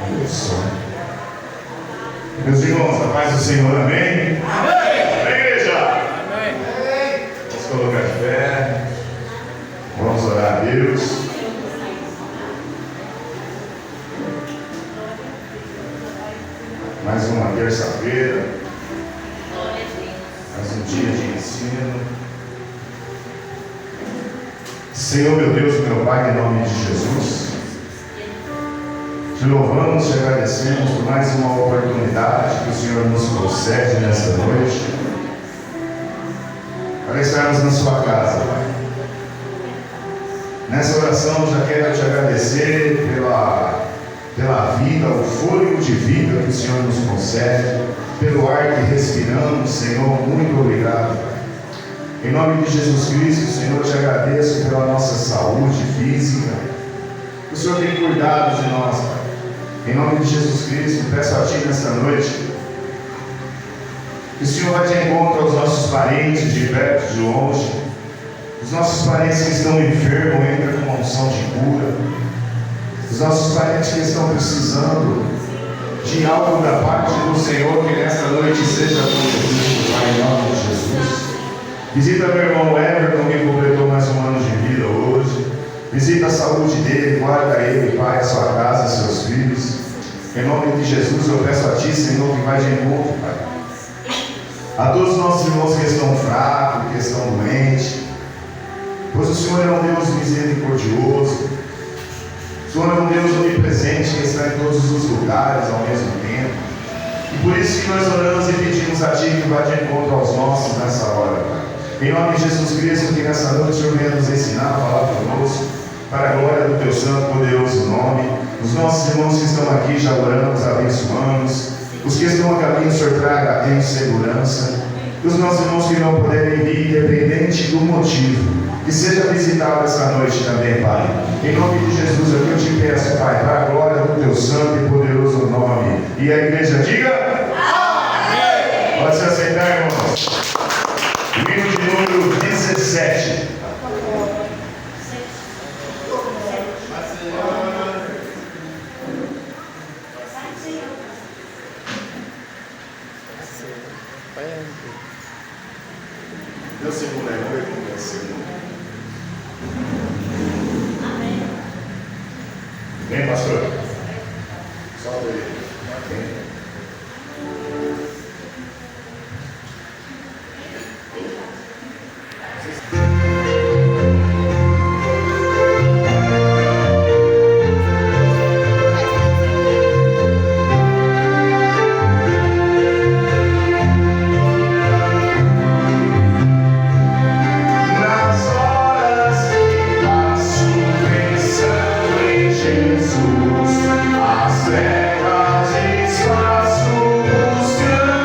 meu sonho. Meus irmãos, a paz do Senhor, amém? Amém! Igreja! Amém! Vamos colocar de pé. Vamos orar a Deus. Mais uma terça-feira. Mais um dia de ensino. Senhor, meu Deus, meu Pai, em nome de Jesus, te louvamos, te agradecemos por mais uma oportunidade que o Senhor nos concede nesta noite para estarmos na sua casa, Pai. Nessa oração já quero te agradecer pela vida, o fôlego de vida que o Senhor nos concede, pelo ar que respiramos. Senhor, muito obrigado, Pai. Em nome de Jesus Cristo, Senhor, eu te agradeço pela nossa saúde física. O Senhor tem cuidado de nós, Pai. Em nome de Jesus Cristo, peço a Ti nesta noite que o Senhor vá de encontro aos nossos parentes de perto, de longe, os nossos parentes que estão enfermos, entra com uma unção de cura, os nossos parentes que estão precisando de algo da parte do Senhor, que nesta noite seja acontecido, Pai, em nome de Jesus. Visita meu irmão Everton, que completou mais um ano de vida hoje. Visita a saúde dele, guarda ele, Pai, a sua casa, seus filhos. Em nome de Jesus, eu peço a Ti, Senhor, que vai de encontro, Pai, a todos os nossos irmãos que estão fracos, que estão doentes, pois o Senhor é um Deus misericordioso. O Senhor é um Deus onipresente, que está em todos os lugares ao mesmo tempo. E por isso que nós oramos e pedimos a Ti que vá de encontro aos nossos nessa hora, Pai. Em nome de Jesus Cristo, que nessa noite o Senhor venha nos ensinar a falar conosco, para a glória do Teu santo poderoso nome. Os nossos irmãos que estão aqui já oramos, abençoamos. Os que estão a caminho, o Senhor traga a tempo segurança. E os nossos irmãos que não puderem vir, independente do motivo, que seja visitado essa noite também, Pai. Em nome de Jesus, é o que eu te peço, Pai, para a glória do Teu santo e poderoso nome. E a igreja diga: amém! Pode se aceitar, irmãos. Livro de número 17. Deu segundo aí, vamos ver como é o segundo. Amém. Vem, pastor. Solta ele. Vem. As trevas, espaço, buscando.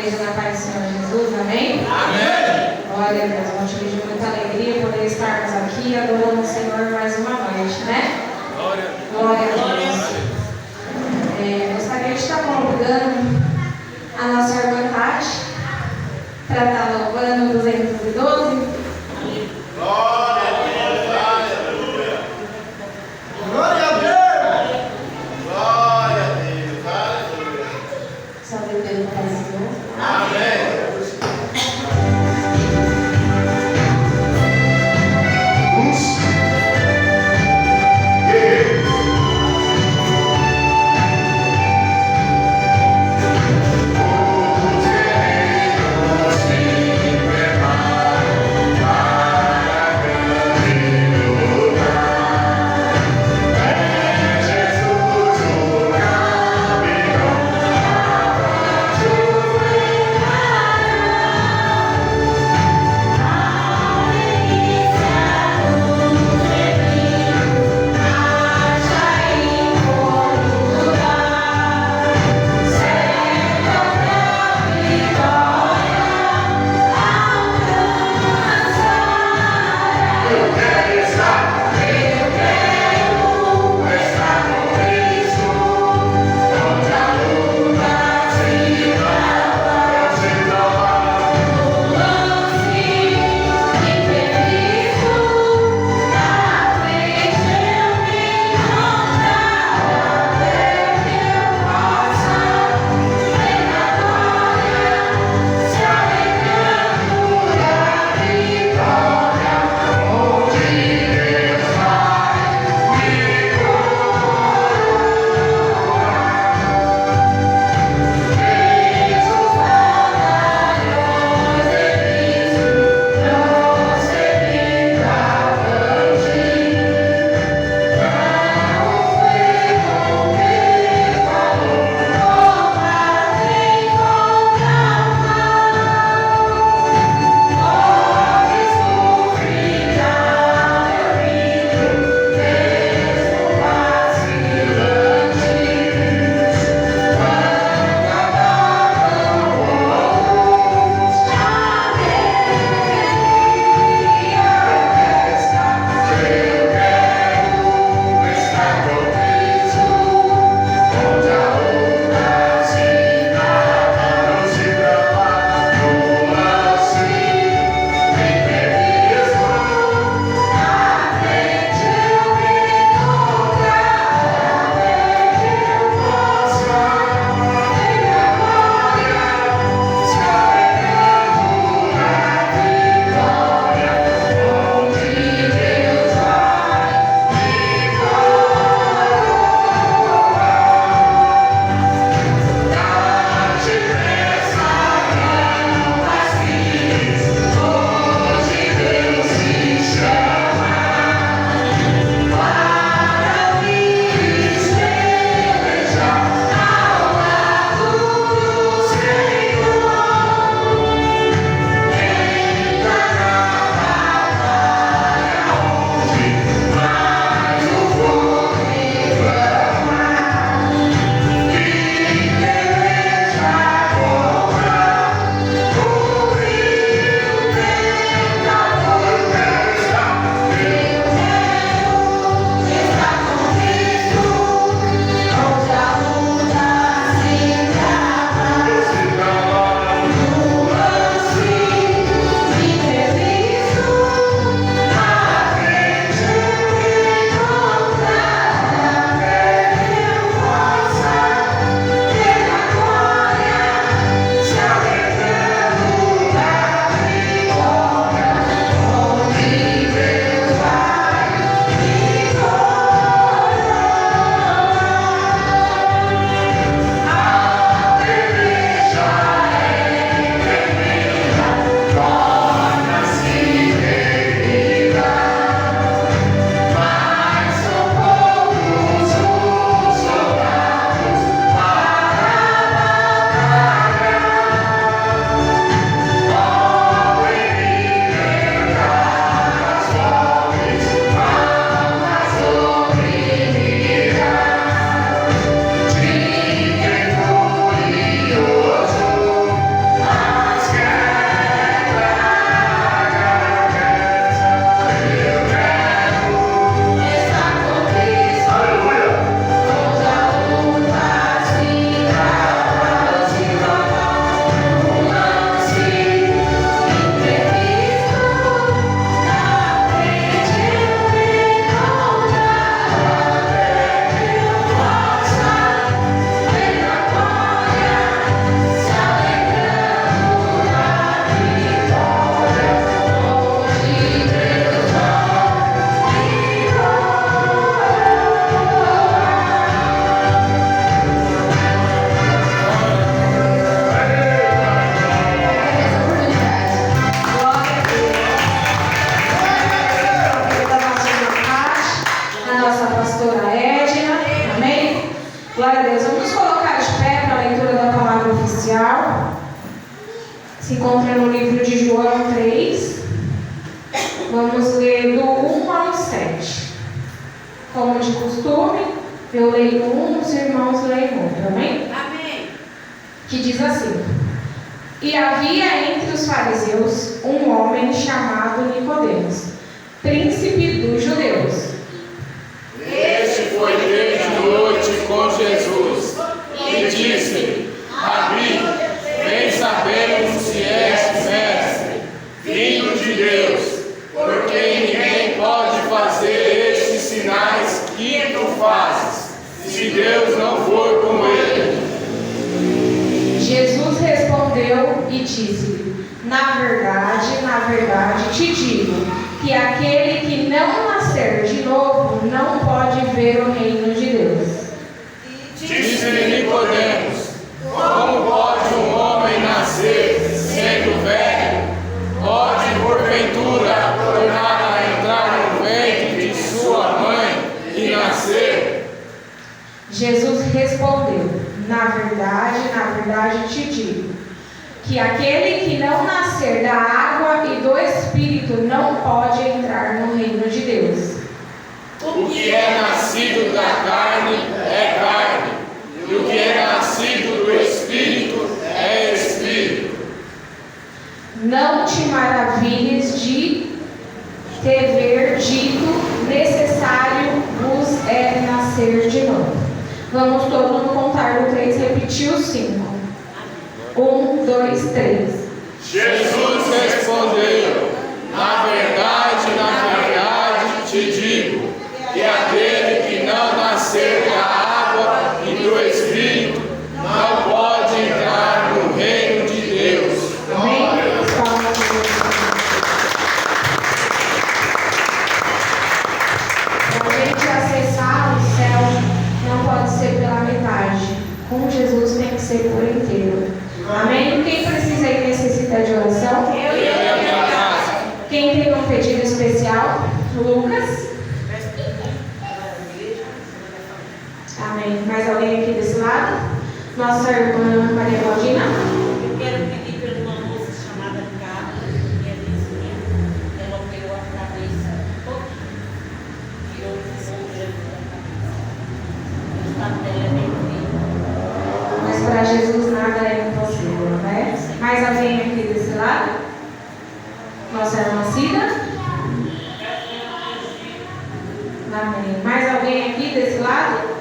igreja na paz do Senhor Jesus, amém? Amém! Glória a Deus, motivo de muita alegria poder estarmos aqui adorando o Senhor mais uma noite, né? Glória a Deus. Gostaria de estar convidando a nossa irmã Tati para estar louvando o 212. Glória a Deus, aleluia! Glória a Deus! Glória a Deus, aleluia! Só Deus pelo Senhor. Amém! Os guerreiros se preparam. Se encontra no livro de João 3. Vamos ler do 1 ao 7. Como de costume, eu leio um, os irmãos leem outro. Amém? Amém. Que diz assim: E havia entre os fariseus um homem chamado Nicodemos, príncipe dos judeus. Este foi ter de noite com Jesus e disse-lhe: Rabi, bem sabemos que és mestre, vindo de Deus, porque ninguém pode fazer estes sinais que tu fazes, se Deus não for com ele. Jesus respondeu e disse-lhe: Na verdade te digo, que aquele que não nascer de novo não pode ver o reino de Deus. Disse-lhe Nicodemos: Como pode um homem nascer sendo velho? Pode, porventura, tornar a entrar no ventre de sua mãe e nascer? Jesus respondeu: Na verdade te digo, que aquele que não nascer da água e do Espírito não pode entrar no reino de Deus. O que é nascido da carne é carne, e o que é nascido do Espírito é Espírito. Não te maravilhes de te ver dito, necessário vos é nascer de novo. Vamos todo mundo contar do 3, repetir o 5. 1, 2, 3. Jesus respondeu: Na verdade te digo, que aquele que não nascer da água e do Espírito não pode entrar no reino de Deus. Amém? Palmas de Deus. Para a gente acessar o céu, não pode ser pela metade. Com Jesus tem que ser por inteiro. Amém? Quem precisa e necessita de oração? Eu e a minha casa. Quem tem um pedido especial? Lucas. Amém. Mais alguém aqui desse lado? Nossa irmã Maria Claudina. Eu quero pedir por uma moça chamada Carla, minha vizinha. Ela operou a cabeça um pouquinho. Tirou o desenvolvimento da cabeça. O estado dela é bem feio. Mas para Jesus nada é impossível, né? Mais alguém aqui desse lado? Nossa irmã Cida. Amém. Mais alguém aqui desse lado?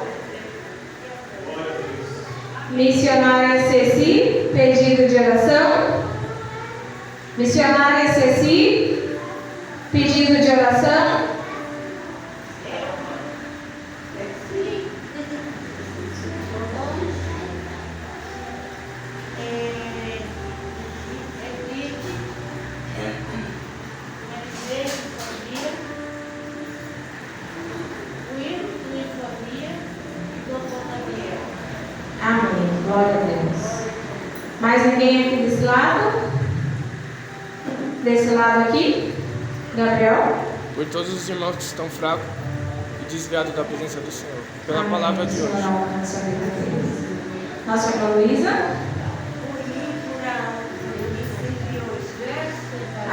Missionária Ceci, pedido de oração. Missionária Ceci, pedido de oração. Amém. Glória a Deus. Mais ninguém aqui desse lado? Desse lado aqui? Gabriel? Por todos os irmãos que estão fracos e desviados da presença do Senhor, pela Amém. palavra de hoje. Senhor, alcança a vida deles. Nossa irmã Luísa?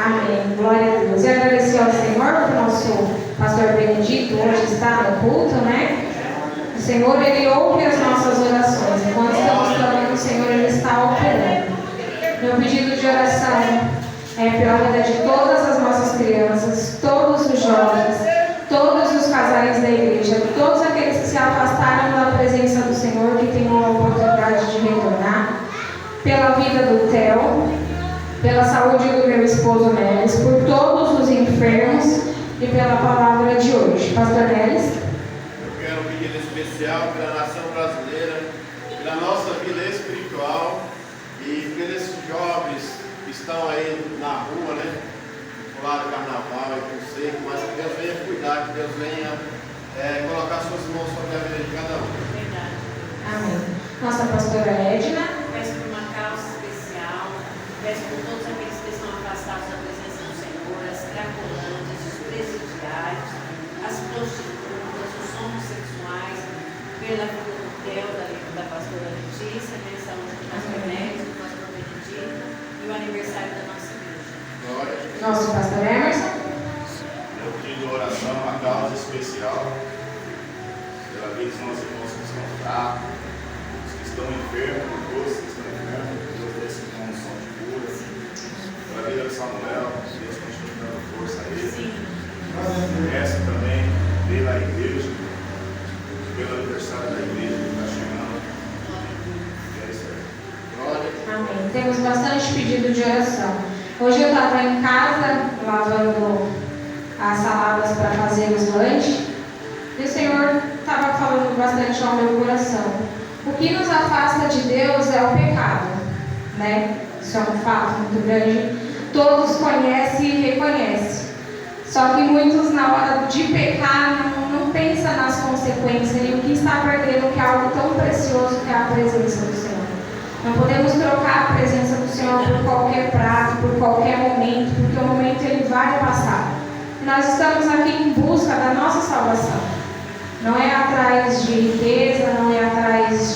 Amém. Glória a Deus. E agradecer ao Senhor que o nosso pastor Benedito hoje está no culto, né? O Senhor, Ele ouve as nossas orações. Enquanto estamos clamando, o Senhor, Ele está operando. Meu pedido de oração é pela vida de todas as nossas crianças, todos os jovens, todos os casais da igreja, todos aqueles que se afastaram da presença do Senhor, que tenham a oportunidade de retornar, pela vida do Theo, pela saúde do meu esposo Nelis, por todos os enfermos e pela palavra de hoje. Pastor Nelis. Eu quero um pedido especial pela nação brasileira, pela nossa vida espiritual e pelos jovens que estão aí na rua, né? Pular do carnaval e por seco, mas que Deus venha cuidar, que Deus venha colocar suas mãos sobre a vida de cada um. Verdade. Amém. Nossa pastora Edna. Peço por uma causa especial, peço por todos aqueles que estão afastados da presença do Senhor, as cracolantes, os presidiários, as prostitutas, os homossexuais, pela vida do Theo, da pastora Letícia, né, saúde do pastor Neres, do pastor Benedito, e o aniversário Nosso pastor Emerson. Eu pedindo oração, uma causa especial, pela vida dos nossos irmãos que estão fracos, os que estão enfermos, todos que estão enfermos, Deus dê essa condição de cura. Pela vida de Samuel, Deus continue dando força a ele. Essa também pela igreja, pelo aniversário da igreja que está chegando. É isso aí. Glória. Amém. Temos bastante pedido de oração. Hoje eu estava em casa lavando as saladas para fazer os lanches e o Senhor estava falando bastante ao meu coração. O que nos afasta de Deus é o pecado, né? Isso é um fato muito grande. Todos conhecem e reconhecem. Só que muitos, na hora de pecar, não pensam nas consequências e o que está perdendo, que é algo tão precioso que é a presença do Senhor. Não podemos trocar a presença do Senhor por qualquer prato, por qualquer momento, porque o momento ele vai passar. Nós estamos aqui em busca da nossa salvação. Não é atrás de riqueza, não é atrás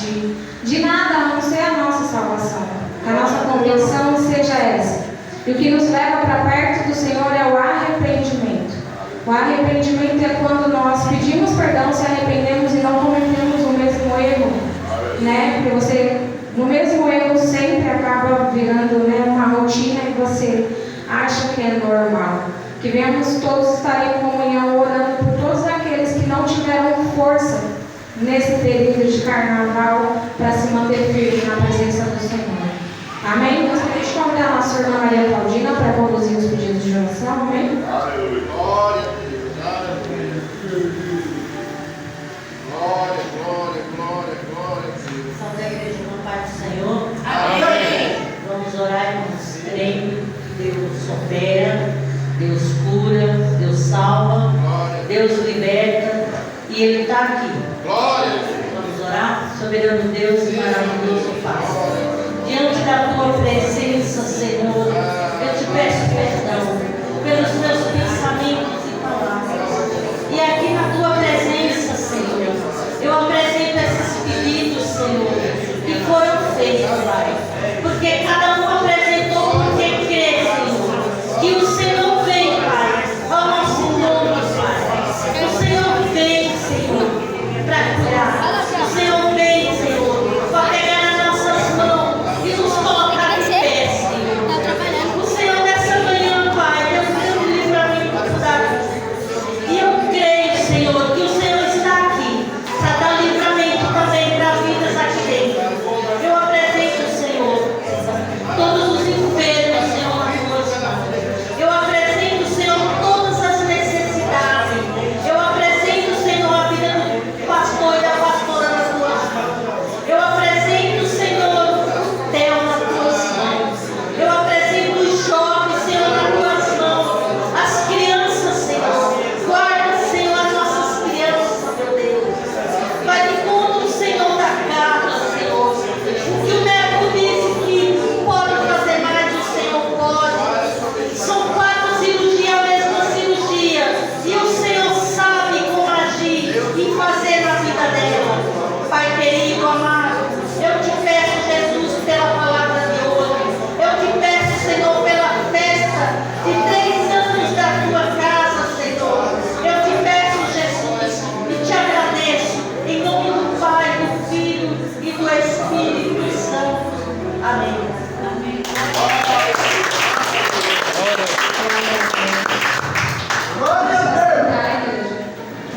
de nada, a não ser a nossa salvação. Que a nossa convicção seja essa. E o que nos leva para perto do Senhor é o arrependimento. O arrependimento é quando nós pedimos perdão, se arrependemos e não cometemos o mesmo erro, né? Porque você, no mesmo erro, sempre acaba virando, né, uma rotina e você acha que é normal. Que venhamos todos estar em comunhão, orando por todos aqueles que não tiveram força nesse período de carnaval para se manter firme na presença do Senhor. Amém? Gostaria de convidar a nossa irmã Maria Claudina para conduzir os pedidos de oração. Amém? Aleluia. Glória a Deus. Aleluia. Glória, glória, glória, glória a Deus. Salve a igreja no Pai do Senhor. Amém. Vamos orar, irmãos. Crendo que Deus opera, Deus cura, Deus salva, Glória. Deus liberta e Ele está aqui. Glória a Deus. Vamos orar? Soberano Deus e maravilhoso Pai. Diante da tua presença, Senhor, eu te peço perdão pelos meus pensamentos e palavras. E aqui na tua presença, Senhor, eu apresento esses pedidos, Senhor, que foram feitos, Pai. Porque cada um apresentou porque crê, Senhor, que o Senhor vem, Pai, ao nosso nome, Pai. O Senhor vem, Senhor, para curar. O Senhor vem, Senhor, para pegar nas nossas mãos e nos colocar em pé, Senhor. O Senhor nessa manhã, Pai, Deus deu um livramento da vida. E eu creio, Senhor, que o Senhor está aqui para dar livramento também para vidas aqui dentro. Eu apresento, Senhor, todos os enfermos, Senhor, nas tuas mãos. Eu apresento, Senhor, todas as necessidades. Eu apresento, Senhor, a vida do pastor e da pastora nas tuas mãos. Eu apresento, Senhor, o Theo nas tuas mãos. Eu apresento os jovens, Senhor, nas tuas mãos. As crianças, Senhor. Guarda, Senhor, as nossas crianças, meu Deus. Vai de conta, Senhor, da casa, Senhor. O que o médico disse que pode fazer mais, o Senhor pode. São 4 cirurgias, a mesma cirurgia. E o Senhor sabe como agir e fazer na vida dela. Pai querido, amado, eu te peço, Jesus, pela palavra de hoje. Eu te peço, Senhor, pela festa de 3 anos da tua casa, Senhor. Eu te peço, Jesus, e te agradeço. Em nome do Pai, do Filho e do Espírito Santo. Amém. Amém. Da igreja.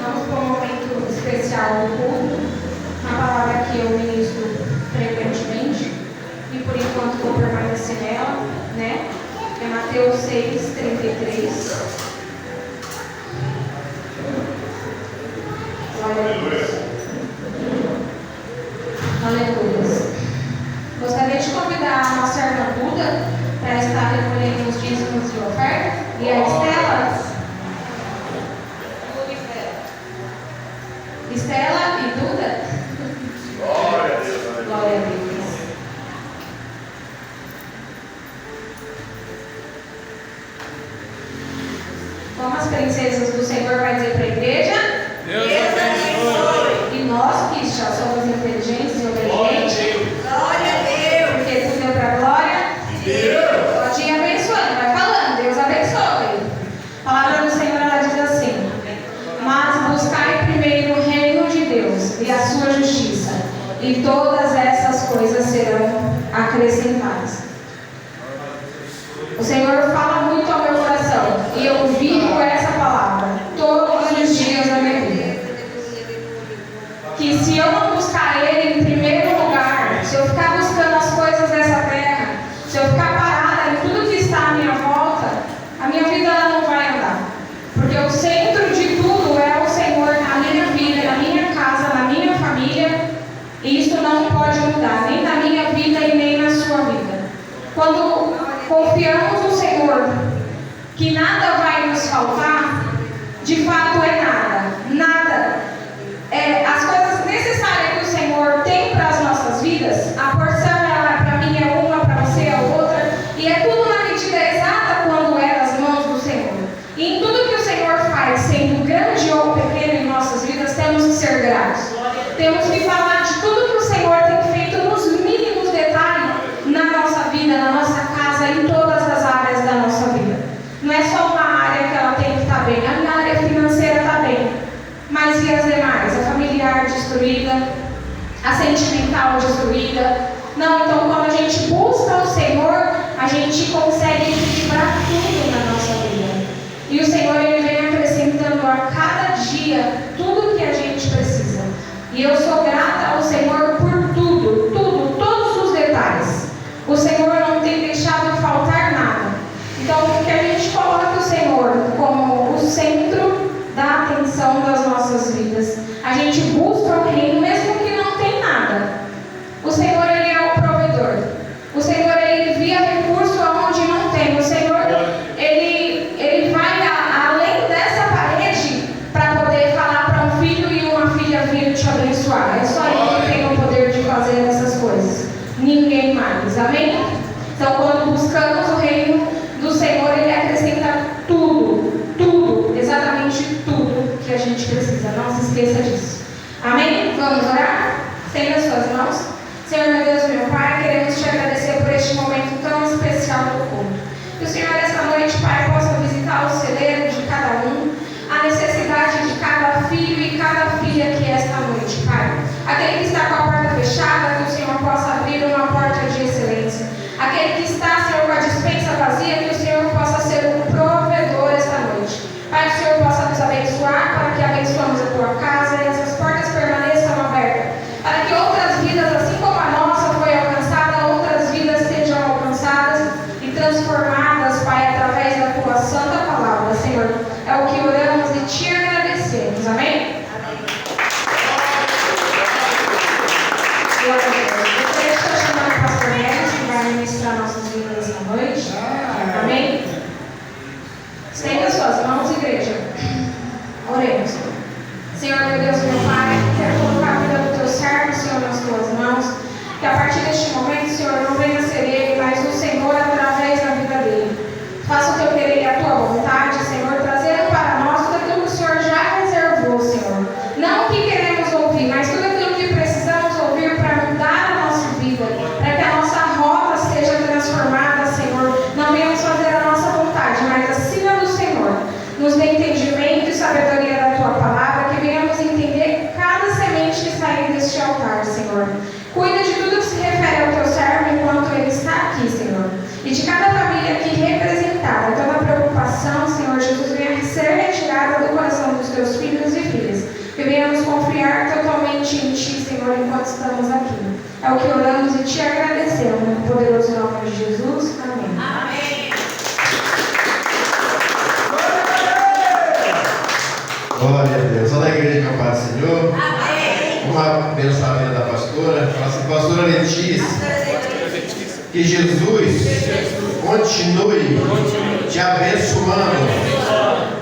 Vamos para um momento especial do culto. Uma palavra que eu ministro frequentemente e por enquanto vou permanecer nela, né? É Mateus 6:33. Glória a Deus. Aleluia. Gostaria de convidar a nossa irmã Buda para estar recolhendo os dízimos de oferta e a Estela. Estela e Duda. Glória a Deus. Glória a Deus. Como as princesas do Senhor vai dizer para a igreja? Deus abençoe. E nós que já somos inteligentes e obedientes. Glória a Deus. Porque tudo é para a glória. Deus. Pode ir abençoando. Vai falando. Deus abençoe. acrescentadas. O Senhor fala muito ao meu coração e eu vivo essa palavra todos os dias da minha vida. Que se eu não buscar Ele em primeiro lugar, se eu ficar buscando as coisas dessa terra, se eu ficar parada em tudo que está à minha volta, a minha vida ela não vai andar. Porque o centro de tudo é o Senhor na minha vida, na minha casa, na minha família. E isso não pode mudar, nem na minha vida e nem na sua vida. Quando confiamos no Senhor, que nada vai nos faltar, de fato é nada. Nada. As coisas necessárias que o Senhor tem para as nossas vidas, a porção para mim é uma, para você é outra, e é tudo na medida exata quando é nas mãos do Senhor. E em tudo que o Senhor faz, sendo grande ou pequeno em nossas vidas, temos que ser gratos. Temos que falar de tudo que o Senhor tem feito nos mínimos detalhes na nossa vida, na nossa casa, em todas as áreas da nossa vida. Não é só uma área que ela tem que estar bem, a minha área financeira está bem, mas e as demais? A familiar destruída, a sentimental destruída. Não, então quando a gente busca o Senhor, a gente consegue equilibrar tudo na nossa vida. E o Senhor Ele vem acrescentando a cada dia tudo que a gente precisa. E eu sou grata ao Senhor por tudo, todos os detalhes. O Senhor não tem deixado faltar nada. Então que a gente coloque o Senhor como o centro da atenção das nossas vidas. A gente busca o reino mesmo que não tem nada. O Senhor Ele é o provedor. O Senhor Ele envia recurso aonde não tem. O Senhor Ele vai além dessa parede para poder falar para um filho e uma filha vir te abençoar. É só Ele que tem o poder de fazer essas coisas. Ninguém mais. Amém? Então quando buscamos o reino do Senhor, Ele acrescenta tudo, exatamente tudo que a gente precisa. Não se esqueça disso. Amém? Vamos orar? Estenda as suas mãos. Senhor, meu Deus, meu Pai, queremos te agradecer por este momento tão especial do culto. Que o Senhor, esta noite, Pai, possa visitar o celeiro de cada um, a necessidade de cada filho e cada filha aqui esta noite, Pai. Aquele que está com a porta fechada, que o Senhor possa abrir uma porta de excelência. Aquele que está, Senhor, com a despensa vazia, que o Senhor possa ser um provedor esta noite. Pai, que o Senhor possa nos abençoar, para que abençoemos a tua casa e essas portas permaneçam abertas. Para que outras vidas, assim como a nossa foi alcançada, outras vidas sejam alcançadas e transformadas, Pai, através da tua santa palavra, Senhor. É o que oramos e te agradecemos. Amém? Glória a Deus. Eu estou chamando o pastor Neves, que vai ministrar nossas vidas esta noite. Amém? Estenda suas mãos, igreja. Oremos. Senhor, meu Deus, meu Pai, quero colocar a vida do teu servo, Senhor, nas tuas mãos. Que a partir deste momento, Senhor, não venha ser ele, mas o Senhor através da vida dele. Faça o teu querer e a tua vontade, Senhor, trazendo para nós tudo aquilo que o Senhor já reservou, Senhor. Não o que queremos ouvir, mas tudo aquilo que precisamos ouvir para mudar a nossa vida, para que a nossa rota seja transformada, Senhor. Não venhamos fazer a nossa vontade, mas acima do Senhor. Nos dê entendimento e sabedoria da tua palavra, que venhamos entender cada semente que sair deste altar, Senhor. Cuida de tudo que se refere ao teu servo enquanto ele está aqui, Senhor. E de cada família aqui representada, toda preocupação, Senhor Jesus, venha ser retirada do coração dos teus filhos e filhas. Que venhamos confiar totalmente em Ti, Senhor, enquanto estamos aqui. É o que oramos e te agradecemos. No poderoso nome de Jesus. Amém. Amém. Glória a Deus. Olha a igreja, meu Pai do Senhor. Amém. Vamos abençoar a vida da pastora. Fala assim, pastora Letícia. Que Jesus continue te abençoando,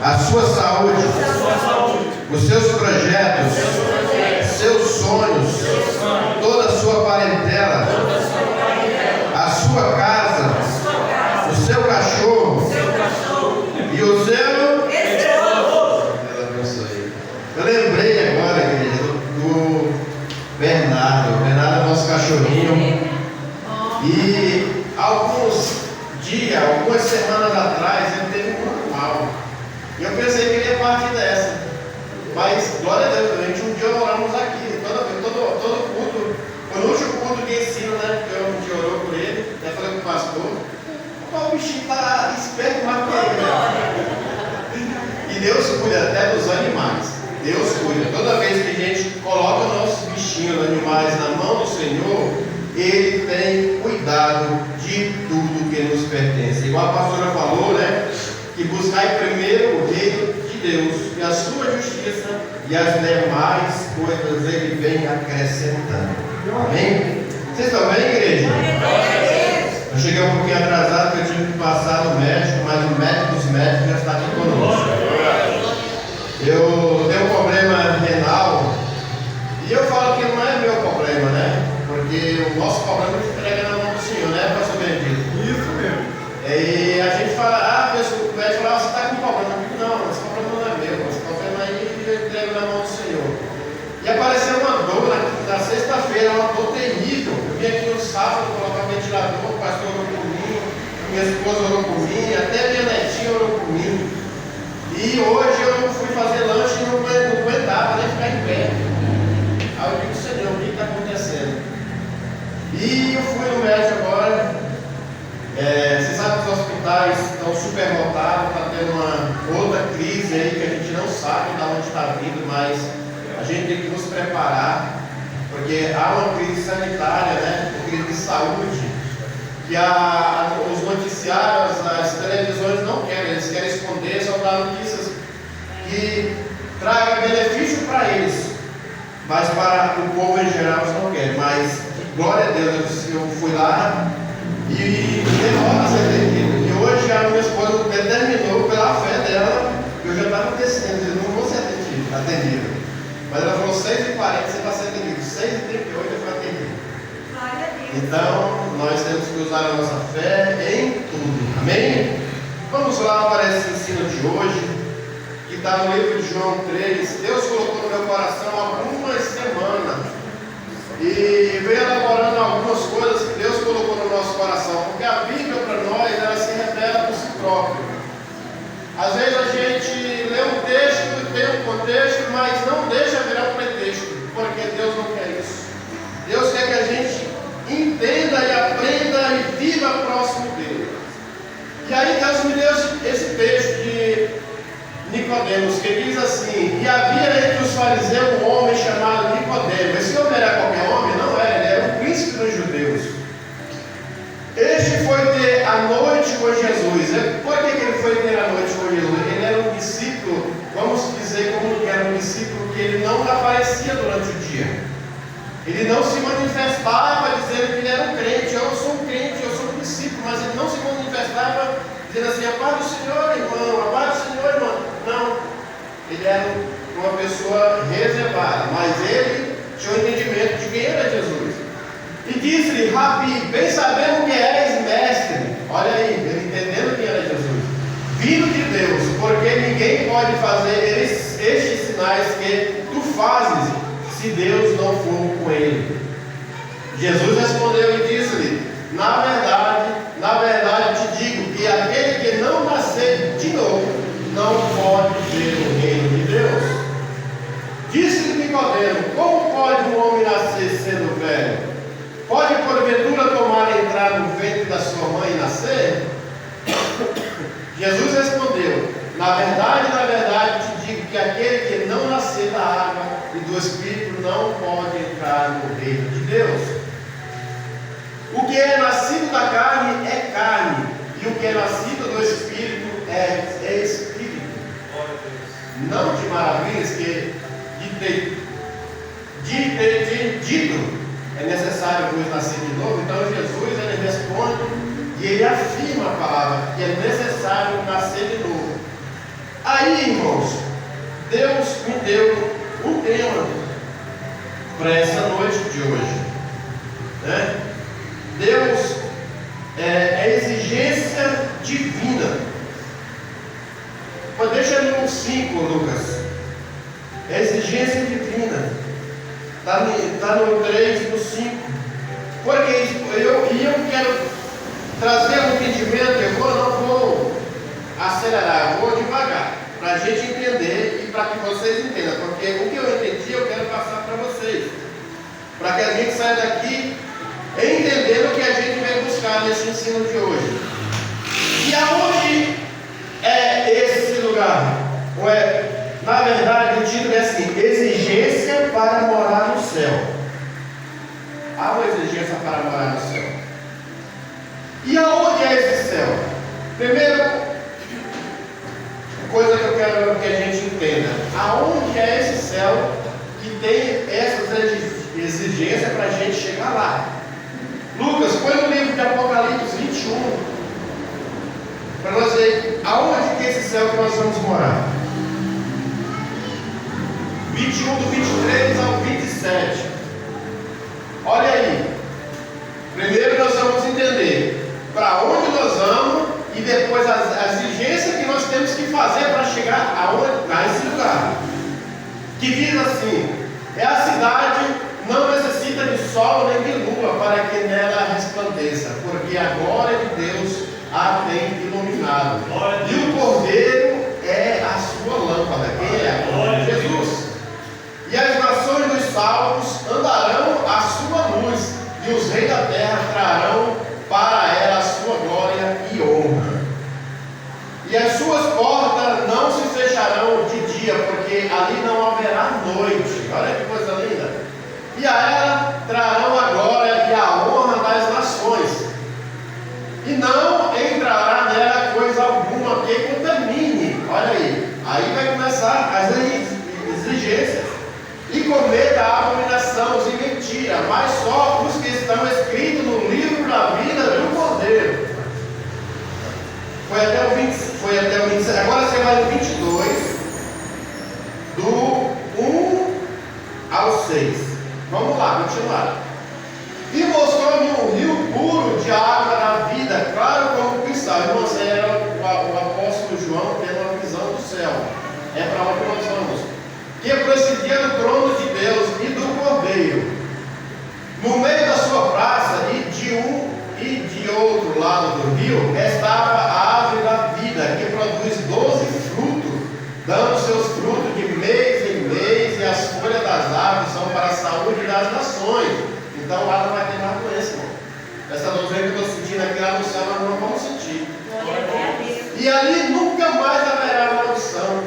a sua saúde, os seus projetos, seus sonhos, toda a sua parentela, a sua casa, o seu cachorro e o seu. Deus abençoe. Eu lembrei agora, igreja, do Bernardo. O Bernardo é nosso cachorrinho. E alguns dias, algumas semanas atrás, ele teve um mal. E eu pensei que ele ia partir dessa. Mas, glória a Deus, a gente um dia oramos aqui. Todo culto, foi no último culto de ensino, né? Que a gente orou por ele. bichinho está esperto mais que ele. E Deus cuida até dos animais. Deus cuida. Toda vez que a gente coloca nossos bichinhos, animais na mão do Senhor, Ele tem cuidado de tudo que nos pertence. Igual a pastora falou, né? Que buscai primeiro o reino de Deus e a sua justiça, e as demais coisas Ele vem acrescentando. Amém? Vocês estão bem, igreja? Eu cheguei um pouquinho atrasado porque eu tive que passar no médico, mas o médico dos médicos já está aqui conosco. Eu tenho um problema renal e eu falo que não é meu problema, né? Porque o nosso problema é entrega na mão do Senhor, né, pastor Benedito? Isso mesmo. E a gente fala, o médico fala, você está com problema? Eu digo, não, esse problema não é meu, esse problema aí eu entrego na mão do Senhor. E apareceu uma dor na sexta-feira, uma dor terrível. Eu vim aqui no sábado colocar o ventilador, o pastor orou por mim, minha esposa orou por mim, até minha netinha orou por mim. E hoje eu fui fazer lanche e não aguentava nem ficar em pé. Aí eu digo, Senhor, o que está acontecendo? E eu fui no médico agora. Você sabe que os hospitais estão superlotados, está tendo uma outra crise aí que a gente não sabe de onde está vindo, mas a gente tem que nos preparar, porque há uma crise sanitária, né? Uma crise de saúde, que os noticiários, as televisões não querem, eles querem esconder, só dar notícias que tragam benefício para eles, mas para o povo em geral eles não querem. Mas glória a Deus, eu fui lá e demora a ser atendido. E hoje a minha esposa determinou pela fé dela, eu já estava descendo, eu não vou ser atendido. Mas ela falou 6h40 você vai ser atendido, 6h38 eu fui atendido. Então nós temos que usar a nossa fé em tudo. Amém? Vamos lá para esse ensino de hoje, que está no livro de João 3. Deus colocou no meu coração há algumas semanas e veio elaborando algumas coisas que Deus colocou no nosso coração, porque a Bíblia para nós ela se revela por si própria. Às vezes a gente lê um texto, tem um contexto, mas não deixa virar um pretexto, porque Deus não quer isso. Deus quer que a gente entenda e aprenda e viva próximo dele. E aí Deus me deu esse texto de Nicodemos, que diz assim: e havia entre os fariseus um homem chamado Nicodemos. Esse homem era qualquer homem? Não era, ele era o príncipe dos judeus. Este foi ter a noite com Jesus. Por que ele foi ter a noite com Jesus? Ele era um discípulo, vamos dizer como que era um discípulo, que ele não aparecia durante o dia. Ele não se manifestava dizendo que ele era um crente. Eu sou um crente, eu sou um discípulo, mas ele não se manifestava dizendo assim: a paz do Senhor, irmão, a paz do Senhor, irmão. Não, ele era uma pessoa reservada, mas ele tinha o entendimento de quem era Jesus. E disse-lhe: Rabi, bem sabemos que és mestre. Olha aí, ele entendendo quem era Jesus, vindo de Deus, porque ninguém pode fazer estes sinais que tu fazes se Deus não for com ele. Jesus respondeu e disse-lhe: na verdade te digo que aquele que não nascer de novo não pode ver o reino de Deus. Disse-lhe Nicodemo: como pode um homem nascer sendo velho? Pode porventura tomar a entrar no ventre da sua mãe e nascer? Jesus respondeu: na verdade te digo que aquele que não nascer da água e do Espírito não pode entrar no reino de Deus. O que é nascido da carne é carne, e o que é nascido do Espírito é Espírito. Não de maravilhas que dito é necessário vos nascer de novo. Então Jesus ele responde e ele afirma a palavra que é necessário nascer de novo. Aí, irmãos, Deus me deu um tema para essa noite de hoje, né? Deus é exigência divina. Mas deixa ali no 5, Lucas. É exigência divina. Está no 3 e no 5. Porque eu quero trazer um entendimento. Eu não vou acelerar, eu vou devagar, para a gente entender e para que vocês entendam. Porque o que eu entendi eu quero passar para vocês, para que a gente saia daqui entendendo o que a gente vai buscar nesse ensino de hoje. lugar. Na verdade, o título é assim: exigência para morar no céu. Há uma exigência para morar no céu. E aonde é esse céu? Primeira coisa que eu quero que a gente entenda: aonde é esse céu que tem essas exigências para a gente chegar lá? Lucas, põe no livro de Apocalipse 21, para nós ver aonde que é esse céu que nós vamos morar. 21 do 23 ao 27. Olha aí. Primeiro nós vamos entender para onde nós vamos e depois as exigências que nós temos que fazer para chegar a esse lugar. Que diz assim: é a cidade, não necessita de sol nem de lua para que nela resplandeça, porque a glória de Deus a tem iluminado. E o Cordeiro é a sua lâmpada. Quem é? Jesus. E as nações dos salvos andarão à sua luz, e os reis da terra trarão para ela a sua glória e honra. E as suas portas não se fecharão de dia, porque ali não haverá noite. Olha que coisa linda. E a ela trarão a glória e a honra das nações. E não entrará nela coisa alguma que contamine. Olha aí. Aí vai começar as exigências. E comer da abominação e mentira, mas só os que estão escritos no livro da vida do Cordeiro. Foi até o 26. Agora você vai no 22, do 1 ao 6. Vamos lá, continuar. E mostrou-me um rio puro de água da vida, claro como cristal. Irmãos, era o apóstolo João tendo uma visão do céu. É para onde nós vamos. Que procedia do trono de Deus e do Cordeiro. No meio da sua praça e de um e de outro lado do rio estava a árvore da vida, que produz 12 frutos, dando seus frutos de mês em mês, e as folhas das árvores são para a saúde das nações. Então lá não vai ter mais doença, irmão. Essa doença que eu estou sentindo aqui lá no céu, nós não vamos sentir. E ali nunca mais haverá maldição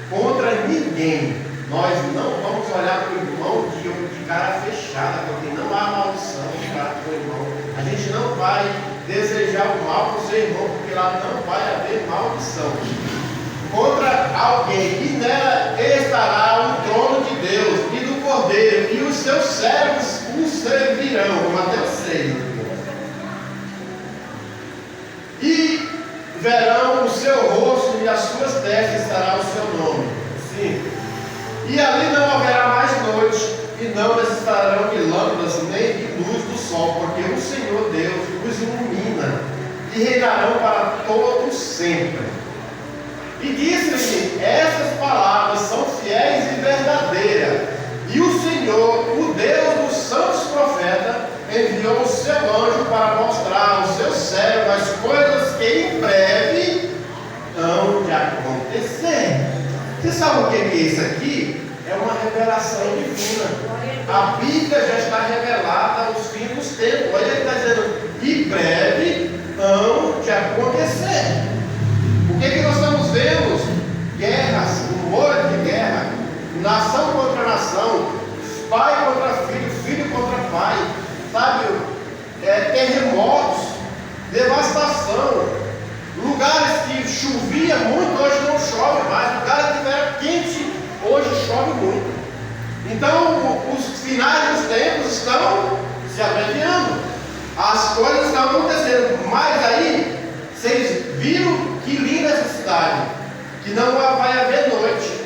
contra ninguém. Nós não vamos olhar para o irmão de cara fechada, porque não há maldição para o irmão. A gente não vai desejar o mal para o seu irmão, porque lá não vai haver maldição contra alguém. E nela estará o trono de Deus e do Cordeiro, e os seus servos o servirão. Mateus 6. E verão o seu rosto, e as suas testas estará o seu nome. Sim. E ali não haverá mais noite, e não necessitarão de lâmpadas nem de luz do sol, porque o Senhor Deus os ilumina, e reinarão para todo sempre. E disse-lhe: essas palavras são fiéis e verdadeiras. E o Senhor, o Deus dos santos profetas, enviou o seu anjo para mostrar aos seus servos as coisas que em breve hão de acontecer. Você sabe o que é isso aqui? É uma revelação divina. A Bíblia já está revelada aos fins dos tempos. Olha, ele está dizendo: em breve hão de acontecer. O que nós estamos vendo? Guerras, rumores de guerra, nação contra nação, pai contra filho, filho contra pai, sabe? Terremotos, devastação, lugares que chovia muito, hoje não chove mais, lugares que era quente, hoje chove muito. Então, os finais dos tempos estão se abreviando, as coisas estão acontecendo. Mas aí, vocês viram que linda essa cidade, que não vai haver noite,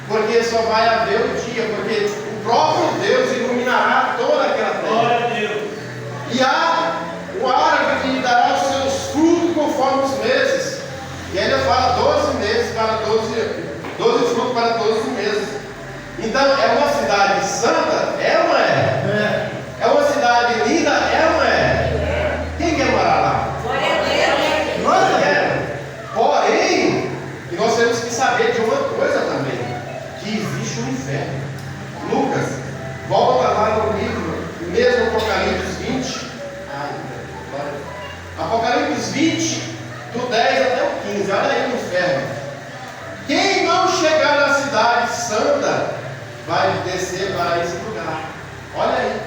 porque só vai haver o dia, porque o próprio Deus iluminará toda aquela terra. Glória a Deus. E há o árabe que dará os seus frutos conforme os meses. E ainda fala 12 meses para 12 frutos para 12 meses. Então é uma cidade santa? É ou não é? É uma cidade linda? É ou não é? Quem quer morar lá? Glória a Deus. Nós queremos. Porém, e nós temos que saber de uma coisa também, que existe um inferno. Lucas, volta lá no livro, mesmo Apocalipse 20. Apocalipse 20, do 10 até o 15. Olha aí o inferno. santa vai descer para esse lugar. Olha aí.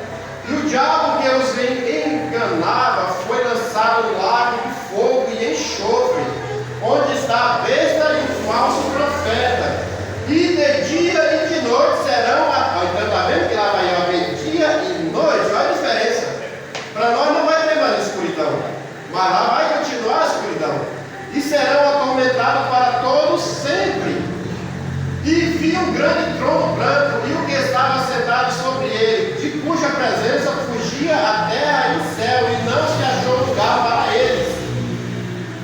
E o diabo que os enganava foi lançado no lago de fogo e enxofre, onde está a besta e o falso profeta. E de dia e de noite serão. Então está vendo que lá vai haver dia e noite? Olha a diferença. Para nós não vai ter mais escuridão, mas lá vai continuar a escuridão. E serão atormentados para todos sempre. E vi um grande trono branco e o que estava sentado sobre ele, de cuja presença fugia a terra e o céu, e não se achou lugar para eles.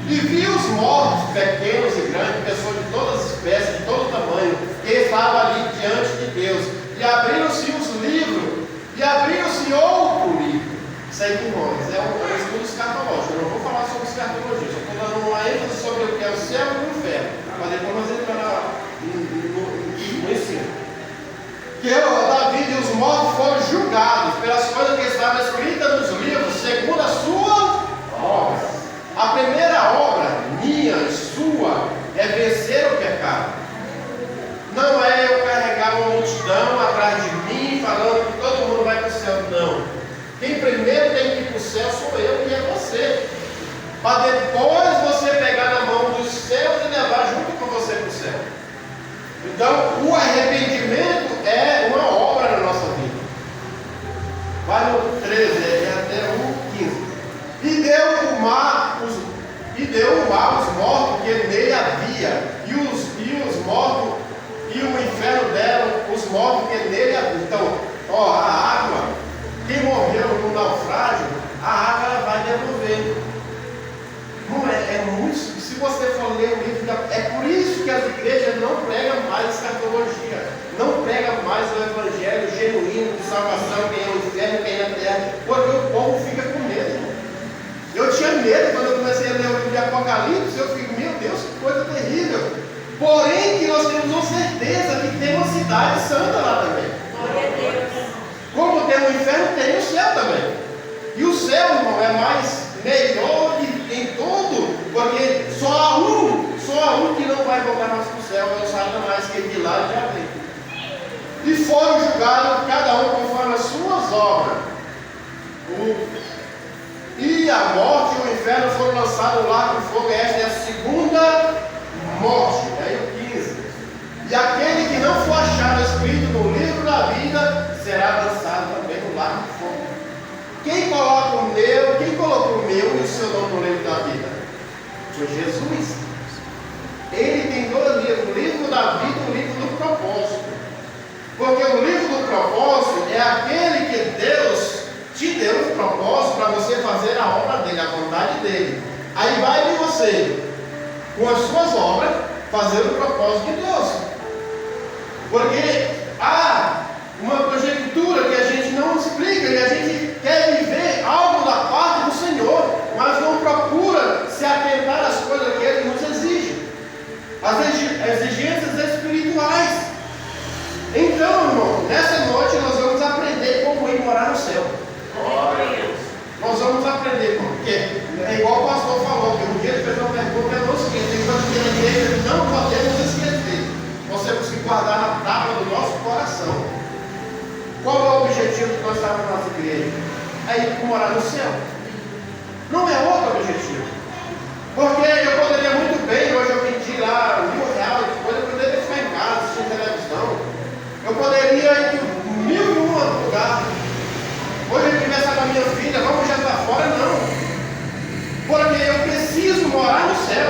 E vi os mortos, pequenos e grandes, pessoas de todas as espécies, de todo tamanho, que estavam ali diante de Deus. E abriram-se os livros, e abriram-se outro livro. Isso aí, irmãos, é um estudo escatológico. Eu não vou falar sobre escatologia, só estou dando uma ênfase sobre o que é o céu e o inferno. Mas depois nós entramos no ensino. Que Davi e os mortos foram julgados pelas coisas que estavam escritas nos livros, segundo a sua obra. A primeira obra, minha e sua, é vencer o pecado. Não é eu carregar uma multidão atrás de mim, falando que todo mundo vai para o céu. Não. Quem primeiro tem que ir para o céu sou eu e é você. Para depois você pegar na mão dos céus e levar junto com você para o céu. Então, o arrependimento é uma obra na nossa vida. Vai no 13, até o 15. E deu o mar os mortos que nele havia, e os mortos, e o inferno deram os mortos que nele havia. Então, a água, quem morreu no naufrágio, a água ela vai devolver. Não é muito. Se você for ler o livro, é por isso que as igrejas não pregam mais escatologia, não pregam mais o evangelho genuíno de salvação, quem é o inferno, quem é a terra, porque o povo fica com medo. Eu tinha medo quando eu comecei a ler o livro de Apocalipse. Eu fico, meu Deus, que coisa terrível. Porém, que nós temos uma certeza que tem uma cidade santa lá também. Glória a Deus. Como tem o inferno, tem o céu também. E o céu, irmão, é mais melhor em tudo, porque só há um que não vai voltar mais para o céu, é o Satanás, que de lá já vem. E foram julgados cada um conforme as suas obras. E a morte e o inferno foram lançados lá com fogo. Esta é a segunda morte. Aí o 15. E aquele que não for achado escrito no livro da vida será lançado também no lago de fogo. Quem colocou o meu e o seu nome no livro da vida? Foi Jesus. Ele tem dois livros, o livro da vida e o livro do propósito. Porque o livro do propósito é aquele que Deus te deu um propósito para você fazer a obra dele, a vontade dele. Aí vai de você, com as suas obras, fazer o propósito de Deus. Porque há uma conjectura que a gente não explica e a gente quer viver algo da parte do Senhor, mas não procura se atentar às coisas que Ele nos exige, as exigências espirituais. Então, irmão, nessa noite nós vamos aprender como ir morar no céu. Nós vamos aprender, porque é igual o pastor falou, que um dia ele fez uma pergunta, eu não esqueço, enquanto que na igreja não podemos esquecer. Nós temos que guardar na tábua do nosso coração. Qual é o objetivo que nós estamos na nossa igreja? É ir morar no céu. Não é outro objetivo. Porque eu poderia muito bem, hoje eu pedi lá R$1.000, depois eu poderia ficar em casa, assistindo televisão. Eu poderia ir em 1001 lugar. Hoje eu conversar com a minha filha, vamos jantar fora? Não. Porque eu preciso morar no céu.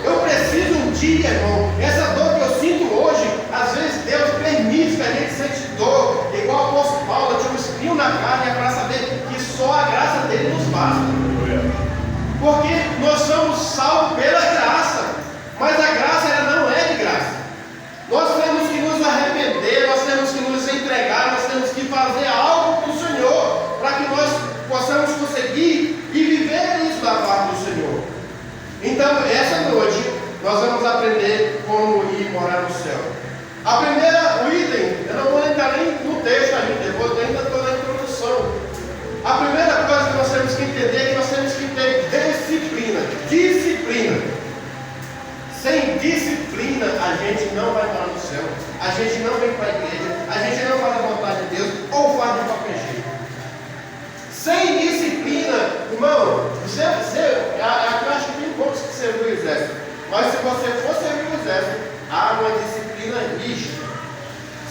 Eu preciso um dia, irmão. Essa dor que eu sinto hoje, às vezes Deus permite que a gente sente dor. Igual o apóstolo Paulo, tinha um espinho na carne, é para saber que só a graça dele nos basta. Porque nós somos salvos pela graça. Mas a graça ela não é de graça. Nós temos que nos arrepender, nós temos que nos entregar, nós temos que fazer algo para o Senhor, para que nós possamos conseguir e viver isso da parte do Senhor. Então, essa noite, nós vamos aprender como ir morar no céu. O item, eu não vou entrar nem no texto ainda, eu ainda estou na introdução. A primeira coisa que nós temos que entender é que nós temos que ter disciplina. Disciplina. Sem disciplina, a gente não vai para o céu. A gente não vem para a igreja. A gente não faz a vontade de Deus ou faz de qualquer jeito. Sem disciplina, irmão, eu acho que tem poucos que serviu o exército. Mas se você for servir o exército, há uma disciplina rígida.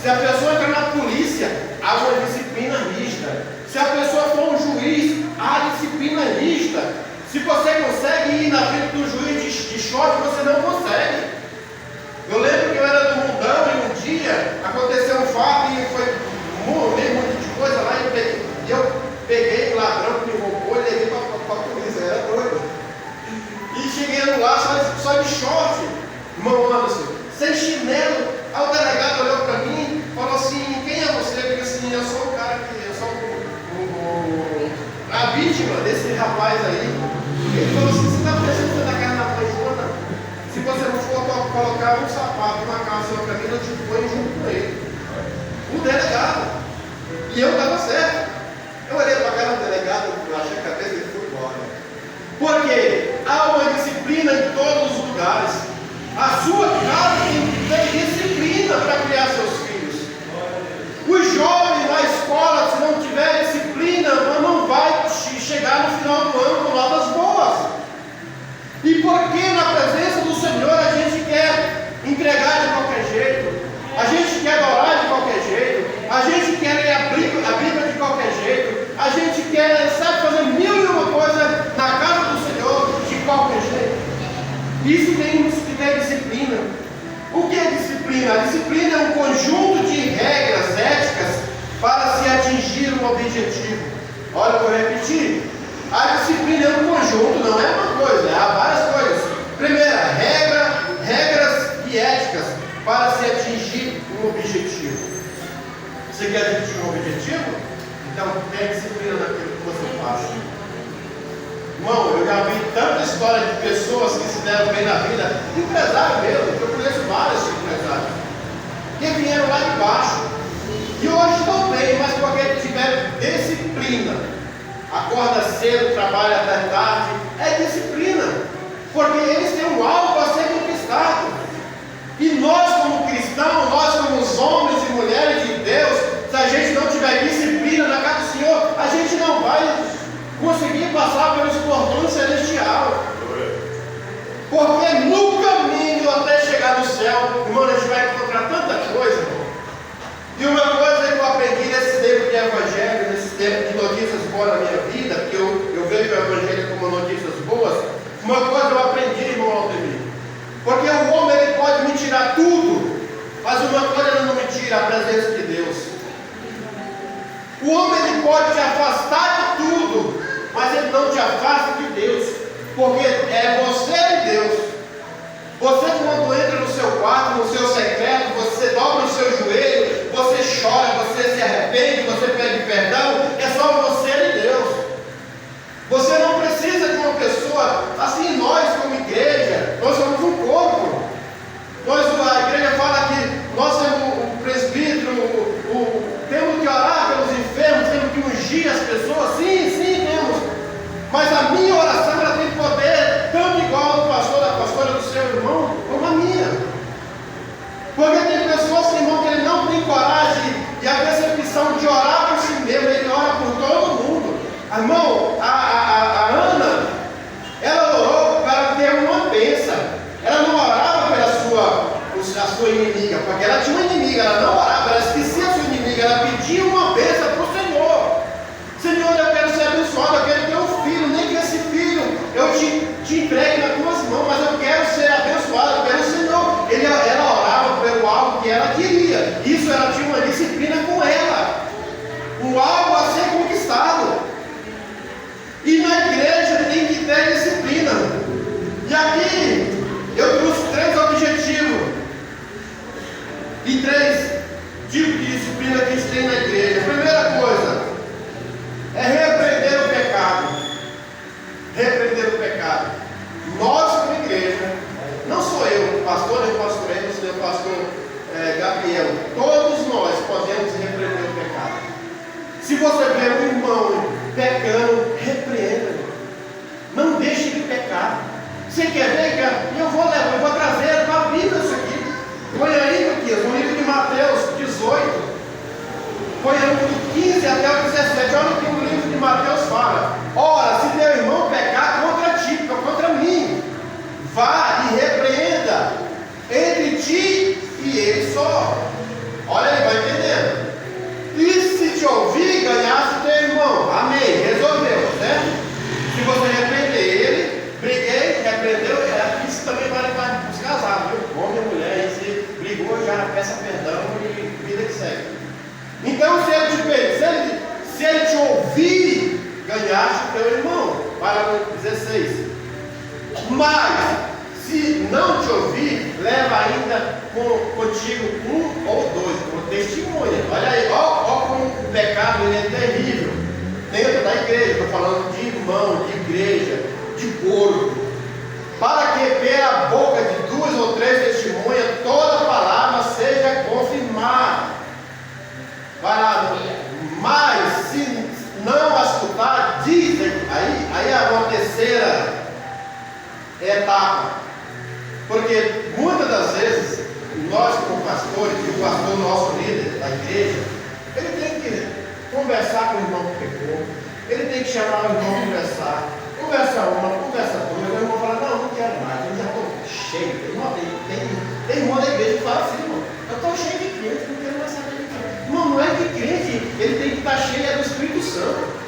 Se a pessoa entrar na polícia, há uma disciplina rígida. Se a pessoa for um juiz, há disciplina rígida. Se você consegue ir na frente do juiz de short, você não consegue. Eu lembro que eu era do mundão e um dia aconteceu um fato e foi meio monte de coisa lá e eu peguei o ladrão que me roubou e levei para a polícia, era doido. E cheguei no lá só de short, irmão Anderson, sem chinelo. Aí o delegado olhou para mim e falou assim: quem é você? Eu falei assim: eu sou o cara que, eu sou a vítima desse rapaz aí. Ele falou assim: você está pensando na casa da paisana? Se você não for colocar um sapato, uma calça para mim, eu te ponho junto com ele. O delegado. E eu estava certo. Eu olhei para a cara do delegado, eu achei a cabeça e fui embora. Porque há uma disciplina em todos os lugares. A sua casa tem disciplina para criar seus filhos. Os jovens na escola, se não tiver disciplina, não vai chegar no final do ano com notas boas. E porque na presença do Senhor a gente quer entregar de qualquer jeito, a gente quer adorar de qualquer jeito, a gente quer ler a Bíblia de qualquer jeito, a gente quer, sabe, fazer mil e uma coisa na casa do Senhor de qualquer jeito. Isso tem que ter disciplina. O que é disciplina? A disciplina é um conjunto de regras éticas para se atingir um objetivo. Olha, eu vou repetir. A disciplina é um conjunto, não é uma coisa, há várias coisas. Primeira, regras e éticas para se atingir um objetivo. Você quer atingir um objetivo? Então tenha disciplina naquilo que você faz. Irmão, eu já vi tanta história de pessoas que se deram bem na vida, empresário mesmo, eu conheço vários empresários, que vieram lá de baixo, e hoje estão bem, mas porque tiveram disciplina. Acorda cedo, trabalha até tarde, é disciplina, porque eles têm um alvo a ser conquistado. E nós como cristãos, nós como os homens e mulheres de Deus, se a gente não tiver disciplina na casa do Senhor, a gente não vai conseguir passar pelos portões celestial. Porque no caminho até chegar no céu, irmão, a gente vai encontrar tanta coisa, irmão. E uma coisa que eu aprendi nesse tempo de evangelho, nesse tempo de notícias boas na minha vida, porque eu vejo o evangelho como notícias boas, uma coisa eu aprendi, irmão Aldemir. Porque o homem ele pode me tirar tudo, mas uma coisa ele não me tira: a presença de Deus. O homem ele pode te afastar de tudo, mas ele não te afasta de Deus, porque é você e Deus. Você, quando entra no seu quarto, no seu secreto, você dobra o seu joelho, você chora, você se arrepende, você pede perdão, é só você e Deus. Você não precisa de uma pessoa, assim, nós como igreja, nós somos um corpo. A igreja fala que nós temos o presbítero, temos que orar pelos enfermos, temos que ungir as pessoas, sim, temos. Mas a minha oração ela tem poder tanto igual ao pastor, da pastora do seu irmão, como a minha. Porque tem pessoas, irmão, que ele não tem coragem e a percepção de orar por si mesmo, ele ora por todo mundo. Irmão, a Ana, ela orou para ter uma bênção. Ela não orava pela sua inimiga, porque ela tinha uma inimiga, ela não orava, ela esquecia a sua inimiga, ela pedia uma bênção para o Senhor. Senhor, eu quero ser abençoado, eu quero ter um filho, nem que esse filho eu te entregue nas tuas mãos, mas eu quero ser abençoado, eu quero o Senhor. Ela orava pelo algo que ela queria, isso ela tinha uma disciplina com ela, um algo a ser conquistado. E na igreja tem que ter disciplina. E aqui eu trouxe 3 objetivos e 3 tipos de disciplina que a gente tem na igreja. Primeira coisa é repreender o pecado. Repreender o pecado. Nós como igreja, não sou eu, pastor, nem o pastor Emerson, nem o pastor Gabriel, todos nós podemos repreender o pecado. Se você vê um irmão pecando, repreenda. Não deixe ele pecar. Você quer ver? E eu vou trazer para a Bíblia isso aqui. Põe aí, Luquinhas, no livro de Mateus 18. Põe aí do 15 até o 17. Olha o que o livro de Mateus fala. Ora, se teu irmão pecar contra ti, contra mim, vá e repreenda entre ti e ele só. Olha aí, vai entendendo. E se te ouvir, ganhasse teu irmão. Amém. Resolveu, certo? Se você repreender ele, briguei, repreendeu, isso também vale para os casados, viu? Homem e mulher, e se brigou, já peça perdão e vida que segue. Então, se ele te ouvir, ganhaste teu irmão. Parágrafo 16. Mas, se não te ouvir, leva ainda contigo um ou dois, como testemunha. Olha aí, olha como o pecado ele é terrível. Dentro da igreja, estou falando de irmão, de igreja, de corpo. Para que pela boca de 2 ou 3 testemunhas, toda palavra seja confirmada. Mas se não a escutar, dizem, aí é uma terceira etapa. Porque muitas das vezes, nós como pastores, e o pastor nosso líder da igreja, ele tem que conversar com o irmão que pecou, ele tem que chamar o irmão a conversar. Conversa uma, conversa duas, o irmão fala, não quero mais, eu já estou cheio. Irmão, tem irmão da igreja que fala assim, irmão, eu estou cheio de crente, não quero mais saber de crente. Irmão, não é de crente, ele tem que estar cheio do Espírito Santo.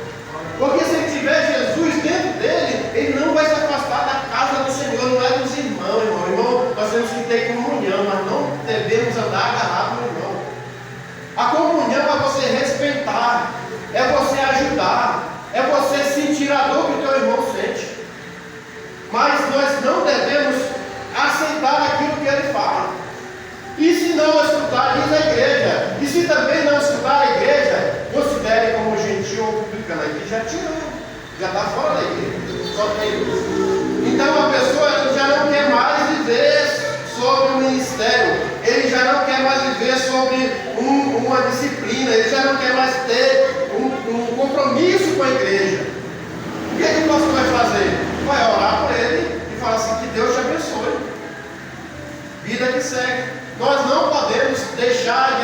Porque se ele tiver Jesus dentro dele, ele não vai se afastar da casa do Senhor, não é dos irmãos, irmão. Irmão, nós temos que ter comunhão, mas não devemos andar agarrado no irmão. A comunhão é você respeitar, é você ajudar, é você sentir a dor que o teu irmão sente. Mas nós não devemos aceitar aquilo que ele fala. E se não escutar, diz a igreja. E se também não escutar a igreja, considere como gentil ou publicano. Aqui já tirou, já está fora da igreja. Só tem isso. Então a pessoa já não quer mais viver sobre o ministério. Ele já não quer mais viver sobre uma disciplina. Ele já não quer mais ter um compromisso com a igreja. O que é que o pastor vai fazer? Vai orar por ele e falar assim, que Deus te abençoe. Vida que segue. Nós não podemos deixar de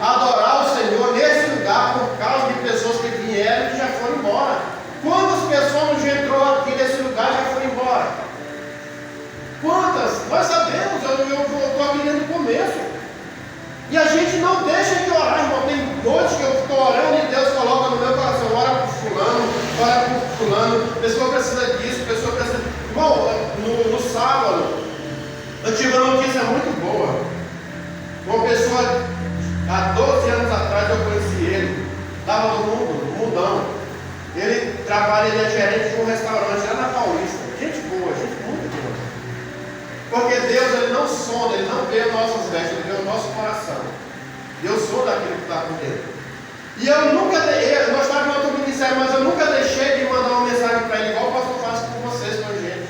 adorar o Senhor nesse lugar por causa de pessoas que vieram e que já foram embora. Quantas pessoas já entrou aqui nesse lugar e já foram embora? Quantas? Nós sabemos, eu estou aqui desde o começo. E a gente não deixa de orar, irmão. Tem noites que eu estou orando e Deus coloca no meu coração, ora por fulano, pessoa precisa disso, pessoa precisa... Irmão, no sábado, eu tive uma notícia muito boa. Uma pessoa, há 12 anos atrás eu conheci ele, estava no mundão. Ele trabalha, ele é gerente de um restaurante lá na Paulista. Gente boa, gente muito boa. Porque Deus, ele não sonda, ele não vê nossas vestes, ele vê o nosso coração. Deus sonda aquilo que está com dentro. E eu nunca, nós estávamos em outro ministério, mas eu nunca deixei de mandar uma mensagem para ele, igual o pastor faz com vocês, com a gente.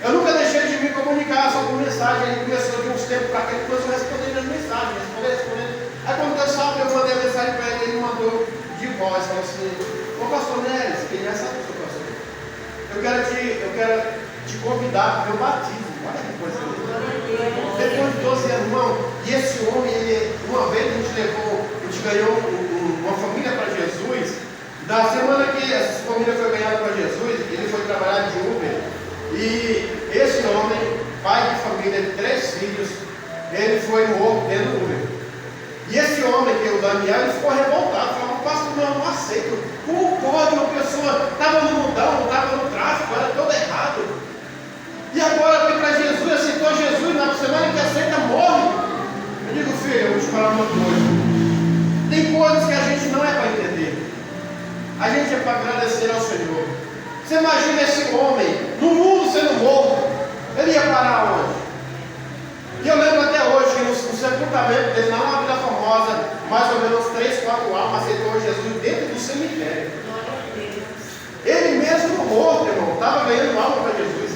Eu nunca deixei de me comunicar só com mensagem. Ele começou de uns tempos para cá, ele começou a responder as mensagens, responder. Aí quando eu salvo, eu mandei a mensagem para ele, ele mandou de voz, falou assim, ô pastor Neres, quem é essa pessoa, pastor? Eu quero te convidar para o meu batismo. Olha que coisa linda. Depois de 12 anos, irmão, e esse homem, uma vez a gente ganhou uma família para Jesus. Na semana que essa família foi ganhada para Jesus, ele foi trabalhar de Uber. E esse homem, pai de família de 3 filhos, ele foi morto dentro do Uber. E esse homem, que é o Daniel, ele ficou revoltado, falou, pastor, não aceito. Como pode uma pessoa, estava no mundão, estava no tráfico, era todo errado. E agora vem para Jesus, aceitou Jesus, na semana que aceita, morre. Eu digo, filho, eu vou te falar uma coisa. Tem coisas que a gente não é para entender. A gente é para agradecer ao Senhor. Você imagina esse homem, no mundo sendo morto, ele ia parar onde? E eu lembro até hoje que no sepultamento dele, não uma vida famosa, mais ou menos 3, 4 almas aceitou Jesus dentro do cemitério. Ele mesmo morto, irmão, estava ganhando alma para Jesus.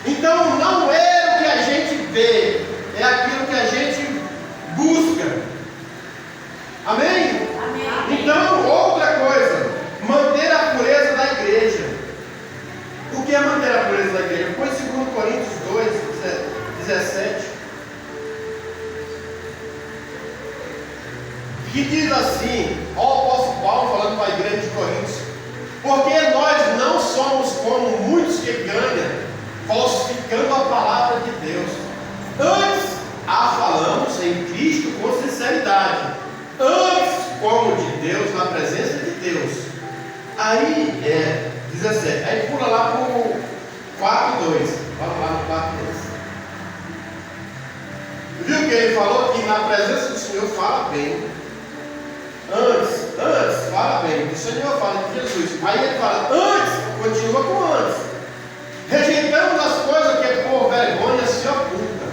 Então não é o que a gente vê, é aquilo que a gente busca. Amém? Amém. Então, outra coisa, manter a pureza da igreja. da igreja. Põe 2 Coríntios 2, 17. Que diz assim, ó, o apóstolo Paulo falando para a igreja de Coríntios: porque nós não somos como muitos que ganham, falsificando a palavra de Deus. Antes a falamos em Cristo com sinceridade, antes como de Deus, na presença de Deus. Aí 17, aí pula lá para o 4:2. Vamos lá no 4:2. Viu que ele falou que na presença do Senhor fala bem. Antes, fala bem. O Senhor fala de Jesus. Aí ele fala, antes, continua com antes. Rejeitamos as coisas que por vergonha se oculta,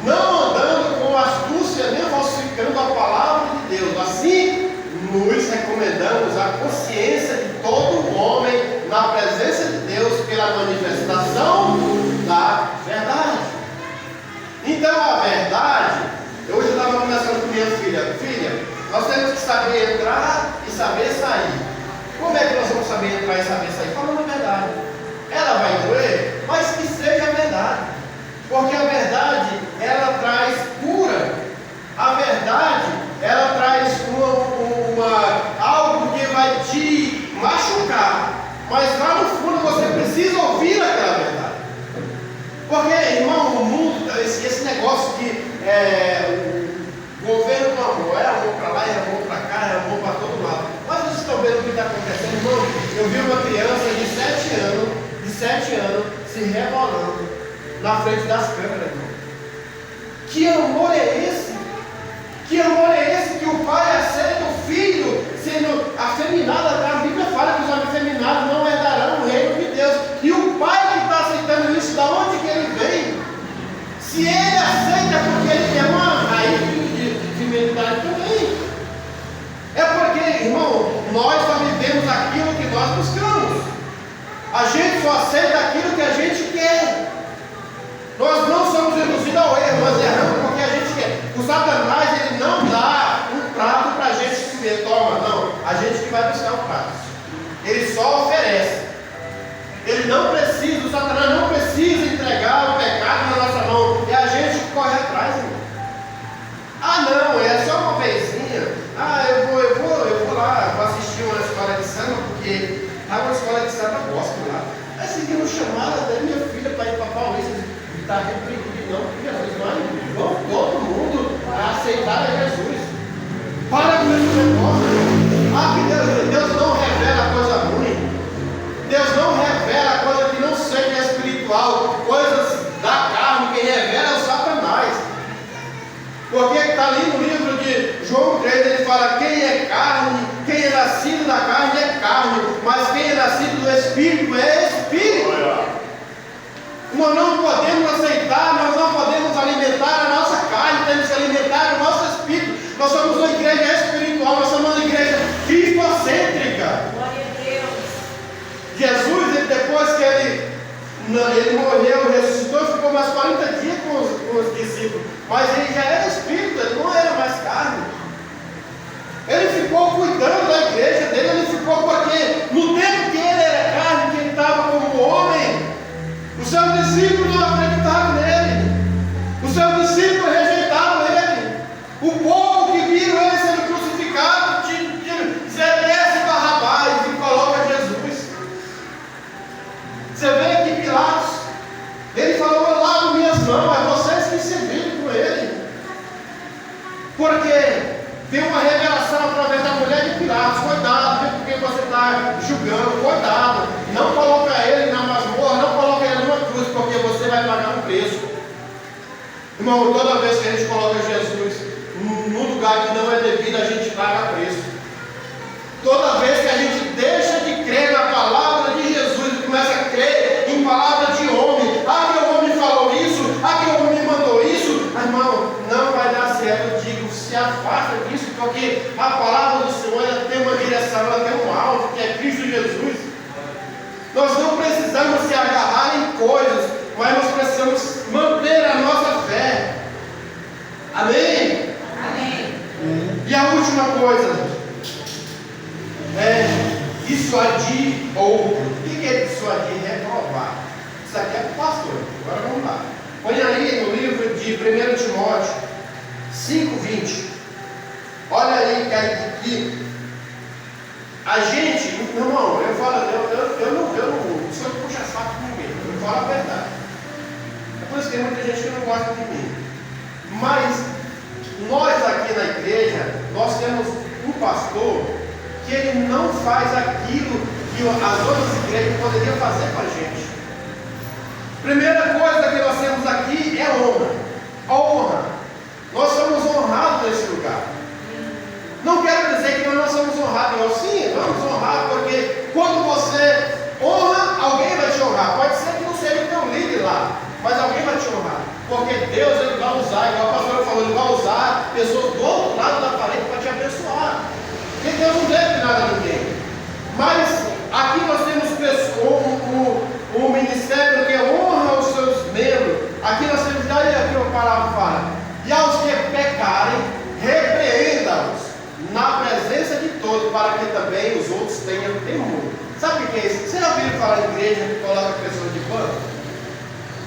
não andando com astúcia nem falsificando a palavra de Deus. Assim, nos recomendamos a consciência de todo homem na presença de Deus pela manifestação da verdade. Então a verdade, hoje eu estava conversando com minha filha, nós temos que saber entrar e saber sair. Como é que nós vamos saber entrar e saber sair? Falando a verdade. Ela vai doer, mas que seja a verdade. Porque a verdade, ela traz cura. A verdade, ela traz algo que vai te machucar. Mas lá no fundo você precisa ouvir aquela verdade. Porque, irmão, o mundo, esse negócio de o governo do amor, é amor para lá, é amor para cá, é amor para todo lado. Mas vocês estão vendo o que está acontecendo, irmão? Eu vi uma criança de 7 anos se rebolando na frente das câmeras, irmão. Que amor é esse? Que amor é esse que o pai aceita o filho sendo afeminado? A Bíblia fala que os afeminados não herdarão o reino de Deus. E o pai que está aceitando isso, da onde que ele vem? Se ele aceita porque ele tem uma raiz de mentalidade também. É porque, irmão, nós só vivemos aquilo que nós buscamos. A gente só aceita aquilo que a gente quer. Nós não somos induzidos ao erro, nós erramos porque a gente quer. O Satanás, ele não dá um prato para a gente comer. Toma, não. A gente que vai buscar o prato. Ele só oferece. Ele não precisa, o Satanás não precisa entregar o pecado na nossa mão. É a gente que corre atrás, irmão. Ah, não, é só uma vezinha. Ah, eu vou lá, vou assistir uma escola de samba, porque estava uma escola de samba gospel lá. Aí seguiram chamada da minha filha para ir para Paulista. Está reprimido, não, porque Jesus vai, vão todo mundo a aceitar a Jesus. Para com esse negócio. Ah, que Deus não revela coisa ruim. Deus não revela coisa que não seja espiritual, coisas da carne. Quem revela é o Satanás. Porque está ali no livro de João 3, ele fala: quem é carne, quem é nascido da carne é carne, mas quem é nascido do Espírito é Espírito. Nós não podemos aceitar, nós não podemos alimentar a nossa carne, temos que alimentar o nosso espírito. Nós somos uma igreja espiritual, nós somos uma igreja cristocêntrica. Glória a Deus. Jesus, depois que ele morreu, ressuscitou, ficou mais 40 dias com os discípulos, mas ele já era espírito, ele não era mais carne. Ele ficou cuidando da igreja dele, ele ficou porque no tempo que ele era carne, que ele estava como homem, os seus discípulos não acreditavam nele. Os seus discípulos rejeitavam ele. O povo que viram ele sendo crucificado desce Barrabás e coloca Jesus. Você vê que Pilatos, ele falou: eu lavo minhas mãos, é vocês que se viram com ele. Porque tem uma revelação através da mulher de Pilatos: cuidado, vê porque você está julgando, cuidado, não coloca ele na masmorra, não coloca ele numa cruz, porque você vai pagar um preço. Irmão, toda vez que a gente coloca Jesus num lugar que não é devido, a gente paga preço. Toda vez que a gente deixa de crer na palavra de Jesus e começa a crer em palavra de homem, ah, que o homem falou isso, ah, que o homem mandou isso, irmão, não vai dar certo. Eu digo, se afasta disso, porque a palavra do Senhor, ela tem uma direção, ela tem um alvo, que é Cristo Jesus. Nós não precisamos se agarrar em coisas, mas nós precisamos manter a nossa fé. Amém? Amém. E a última coisa é dissuadir outro. O que é dissuadir? Reprovar. Isso aqui é 1 Timóteo 5:20. Olha aí que a gente, meu irmão, eu falo, eu não sou de puxar saco com ninguém, eu falo a verdade. É por isso que tem muita gente que não gosta de mim. Mas nós aqui na igreja, nós temos um pastor que ele não faz aquilo que as outras igrejas poderiam fazer com a gente. Primeira coisa que nós temos aqui é honra. A honra. Nós somos honrados nesse lugar. Não quero dizer que nós não somos honrados, não. Sim, vamos honrar, porque quando você honra, alguém vai te honrar. Pode ser que não seja o teu líder lá, mas alguém vai te honrar. Porque Deus ele vai usar, igual a pastora falou, ele vai usar pessoas do outro lado da parede para te abençoar. Porque Deus não deve nada a ninguém. Mas aqui nós temos um ministério que honra os seus membros. Aqui nós temos, daí aqui a palavra fala, e aos que pecarem, repreenda-os na presença de todos, para que também os outros tenham temor. Sabe o que é isso? Você já ouviu falar em igreja que coloca pessoas de banco?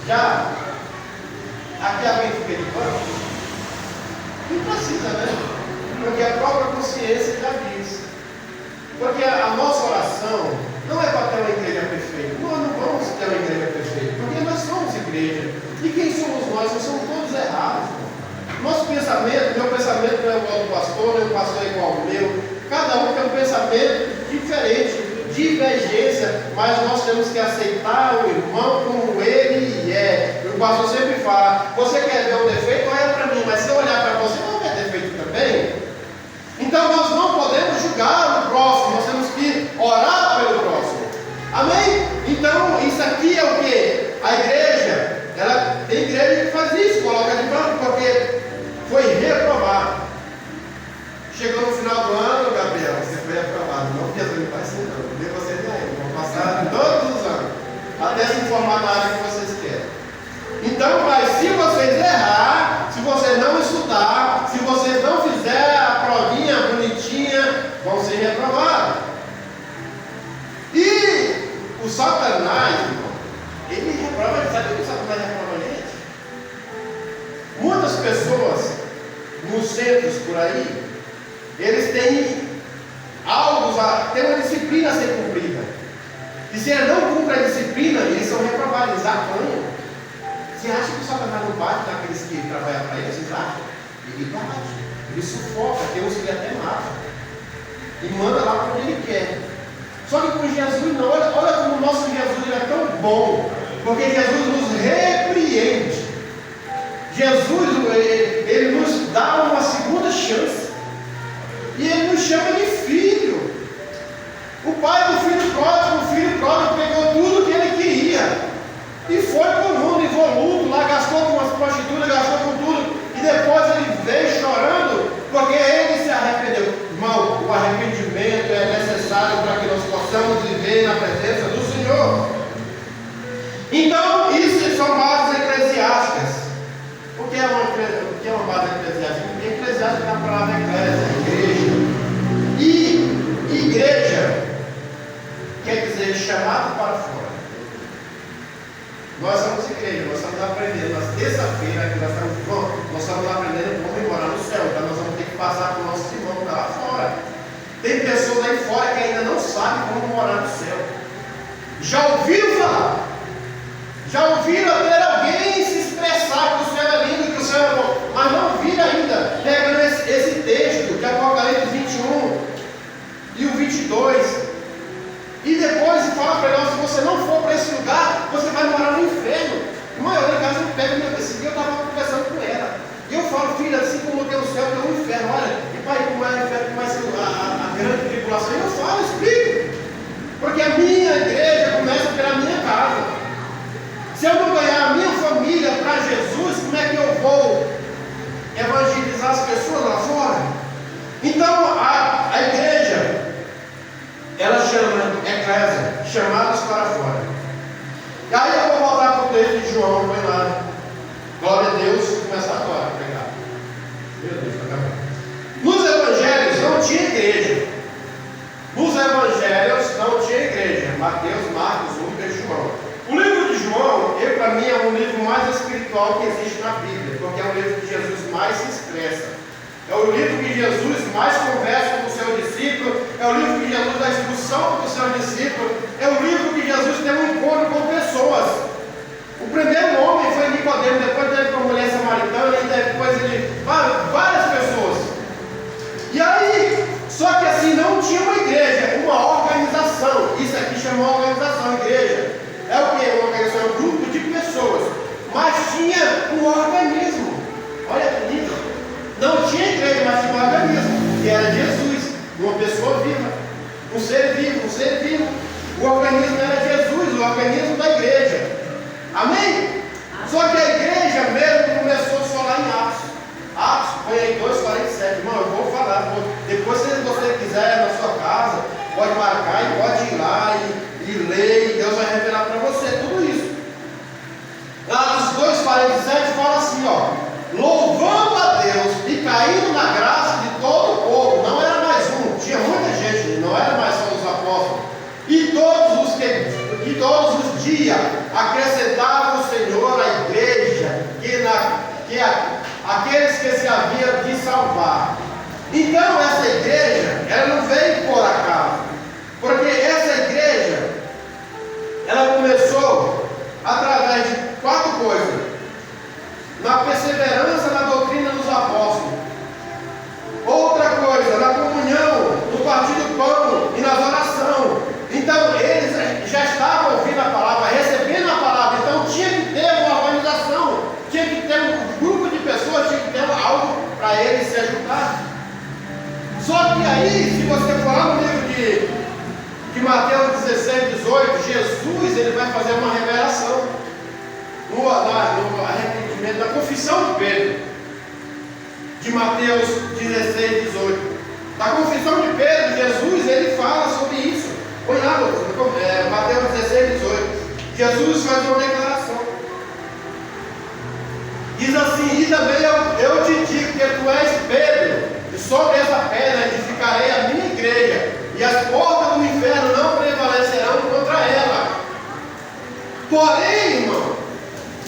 Já? Aqui alguém fica de banco? Não precisa, né? Porque a própria consciência já diz. Porque a nossa oração não é para ter uma igreja perfeita. Nós não vamos ter uma igreja perfeita, porque nós somos igreja. E quem somos nós? Nós somos todos errados. Nosso pensamento, meu pensamento não é igual ao do pastor, nem o pastor é igual ao meu. Cada um tem um pensamento diferente, divergência, mas nós temos que aceitar o irmão como ele é. O pastor sempre fala, você quer ver um defeito, olha para mim, mas se eu olhar para você, não vai defeito também. Então nós não podemos julgar o próximo, nós temos que orar pelo próximo. Amém? Então isso aqui é o que? A igreja, tem igreja que faz isso, coloca de banco, porque foi reprovado. Chegou no final do ano, Gabriel, você foi reprovado. Não pensa em fazer não, porque você nem vão passar todos os anos, até se informar na área que vocês querem. Então, mas se vocês errar, se vocês não estudar, se vocês não fizerem a provinha bonitinha, vão ser reprovados. E o Satanás, irmão, ele reprova, sabe o que o Satanás reprova a gente? Muitas pessoas nos centros por aí, eles têm algo, tem uma disciplina a ser cumprida. E se ele não cumpre a disciplina, eles são reprovados, eles apanham. Você acha que o Satanás não bate naqueles que trabalham para ele? Vocês acham? Ele bate, ele sufoca, tem uns que ele até mata. E manda lá para onde ele quer. Só que com Jesus não, olha como o nosso Jesus ele é tão bom. Porque Jesus nos repreende. Jesus, ele nos dá uma segunda chance. E ele nos chama de filho. O pai do filho pródigo pegou tudo que ele queria e foi para o mundo involuto, lá gastou com as prostitutas, gastou com tudo, e depois ele veio chorando, porque ele se arrependeu. Irmão, o arrependimento é necessário para que nós possamos viver na presença do Senhor. Então, isso são bases eclesiásticas. O que é uma base eclesiástica? Porque eclesiástica é a palavra igreja. E igreja quer dizer chamado para fora. Nós somos igreja, nós estamos aprendendo. Na terça-feira que nós estamos aprendendo como morar no céu. Então nós vamos ter que passar para o nosso irmão que está lá fora. Tem pessoas aí fora que ainda não sabem como morar no céu. Já ouviram falar? Já ouviram ter alguém se expressar que o céu é lindo, que o céu é bom, mas não viram ainda, pegando esse texto de Apocalipse 21 e o 22, e depois fala para nós, se você não for para esse lugar, você vai morar no inferno. Irmão, eu lá em casa eu pego, esse dia eu estava conversando com ela, e eu falo, filha, assim como tem o céu, tem o inferno, olha, e pai, como é o inferno, como é a grande tribulação, eu falo, explico, porque a minha igreja começa pela minha casa. Se eu não ganhar a minha família para Jesus, como é que eu vou evangelizar as pessoas lá fora? Então, a igreja, ela chama, eclésia, chamados para fora. E aí eu vou voltar para o texto de João, vai lá. Glória a Deus, começar agora a pegar. Meu Deus, está acabando. Nos evangelhos não tinha igreja. Nos evangelhos não tinha igreja. Mateus, Marcos, Lucas e João. O livro de João, para mim, é o livro mais espiritual que existe na Bíblia, porque é é o livro que Jesus mais se expressa. É o livro que Jesus mais conversa com o seu discípulo. É o livro que Jesus dá instrução para o seu discípulo. É o livro que Jesus tem um encontro com pessoas. O primeiro homem foi Nicodemo, depois teve uma mulher samaritana e depois ele várias pessoas. E aí, só que assim não tinha uma igreja, uma organização. Isso aqui chamou organização, igreja. É o que? Uma organização, é um grupo de pessoas. Mas tinha um organismo. Olha que lindo. Não tinha igreja, mas tinha um organismo, que era Jesus, uma pessoa viva, um ser vivo. O organismo era Jesus, o organismo da igreja. Amém? Só que a igreja mesmo começou só lá em Atos. Atos, põe aí 2,47. Irmão, eu vou falar. Depois, se você quiser na sua casa, pode marcar e pode ir lá e ler, e Deus vai revelar para você tudo isso. Atos 2,47 fala assim, ó: louvando a Deus e caindo na graça de todo o povo. Não era mais um, tinha muita gente, não era mais só os apóstolos. E todos os dias acrescentava o Senhor à igreja, aqueles que se haviam de salvar. Então essa igreja, ela não veio por acaso, porque essa igreja, ela começou através de 4 coisas: na perseverança na doutrina dos apóstolos, outra coisa, na comunhão, no partir do pão e nas orações. Então eles já estavam ouvindo a palavra, recebendo a palavra. Então tinha que ter uma organização, tinha que ter um grupo de pessoas, tinha que ter algo para eles se ajudar. Só que aí, se você for lá no livro de Mateus 16, 18, Jesus ele vai fazer uma revelação no arrependimento, na confissão de Pedro, de Mateus 16, 18. Na confissão de Pedro, Jesus ele fala sobre isso. Põe lá, Mateus 16, 18. Jesus faz uma declaração. Diz assim: e também eu te digo que tu és Pedro, e sobre essa pedra edificarei a minha igreja, e as portas do inferno não prevalecerão contra ela. Porém, irmão,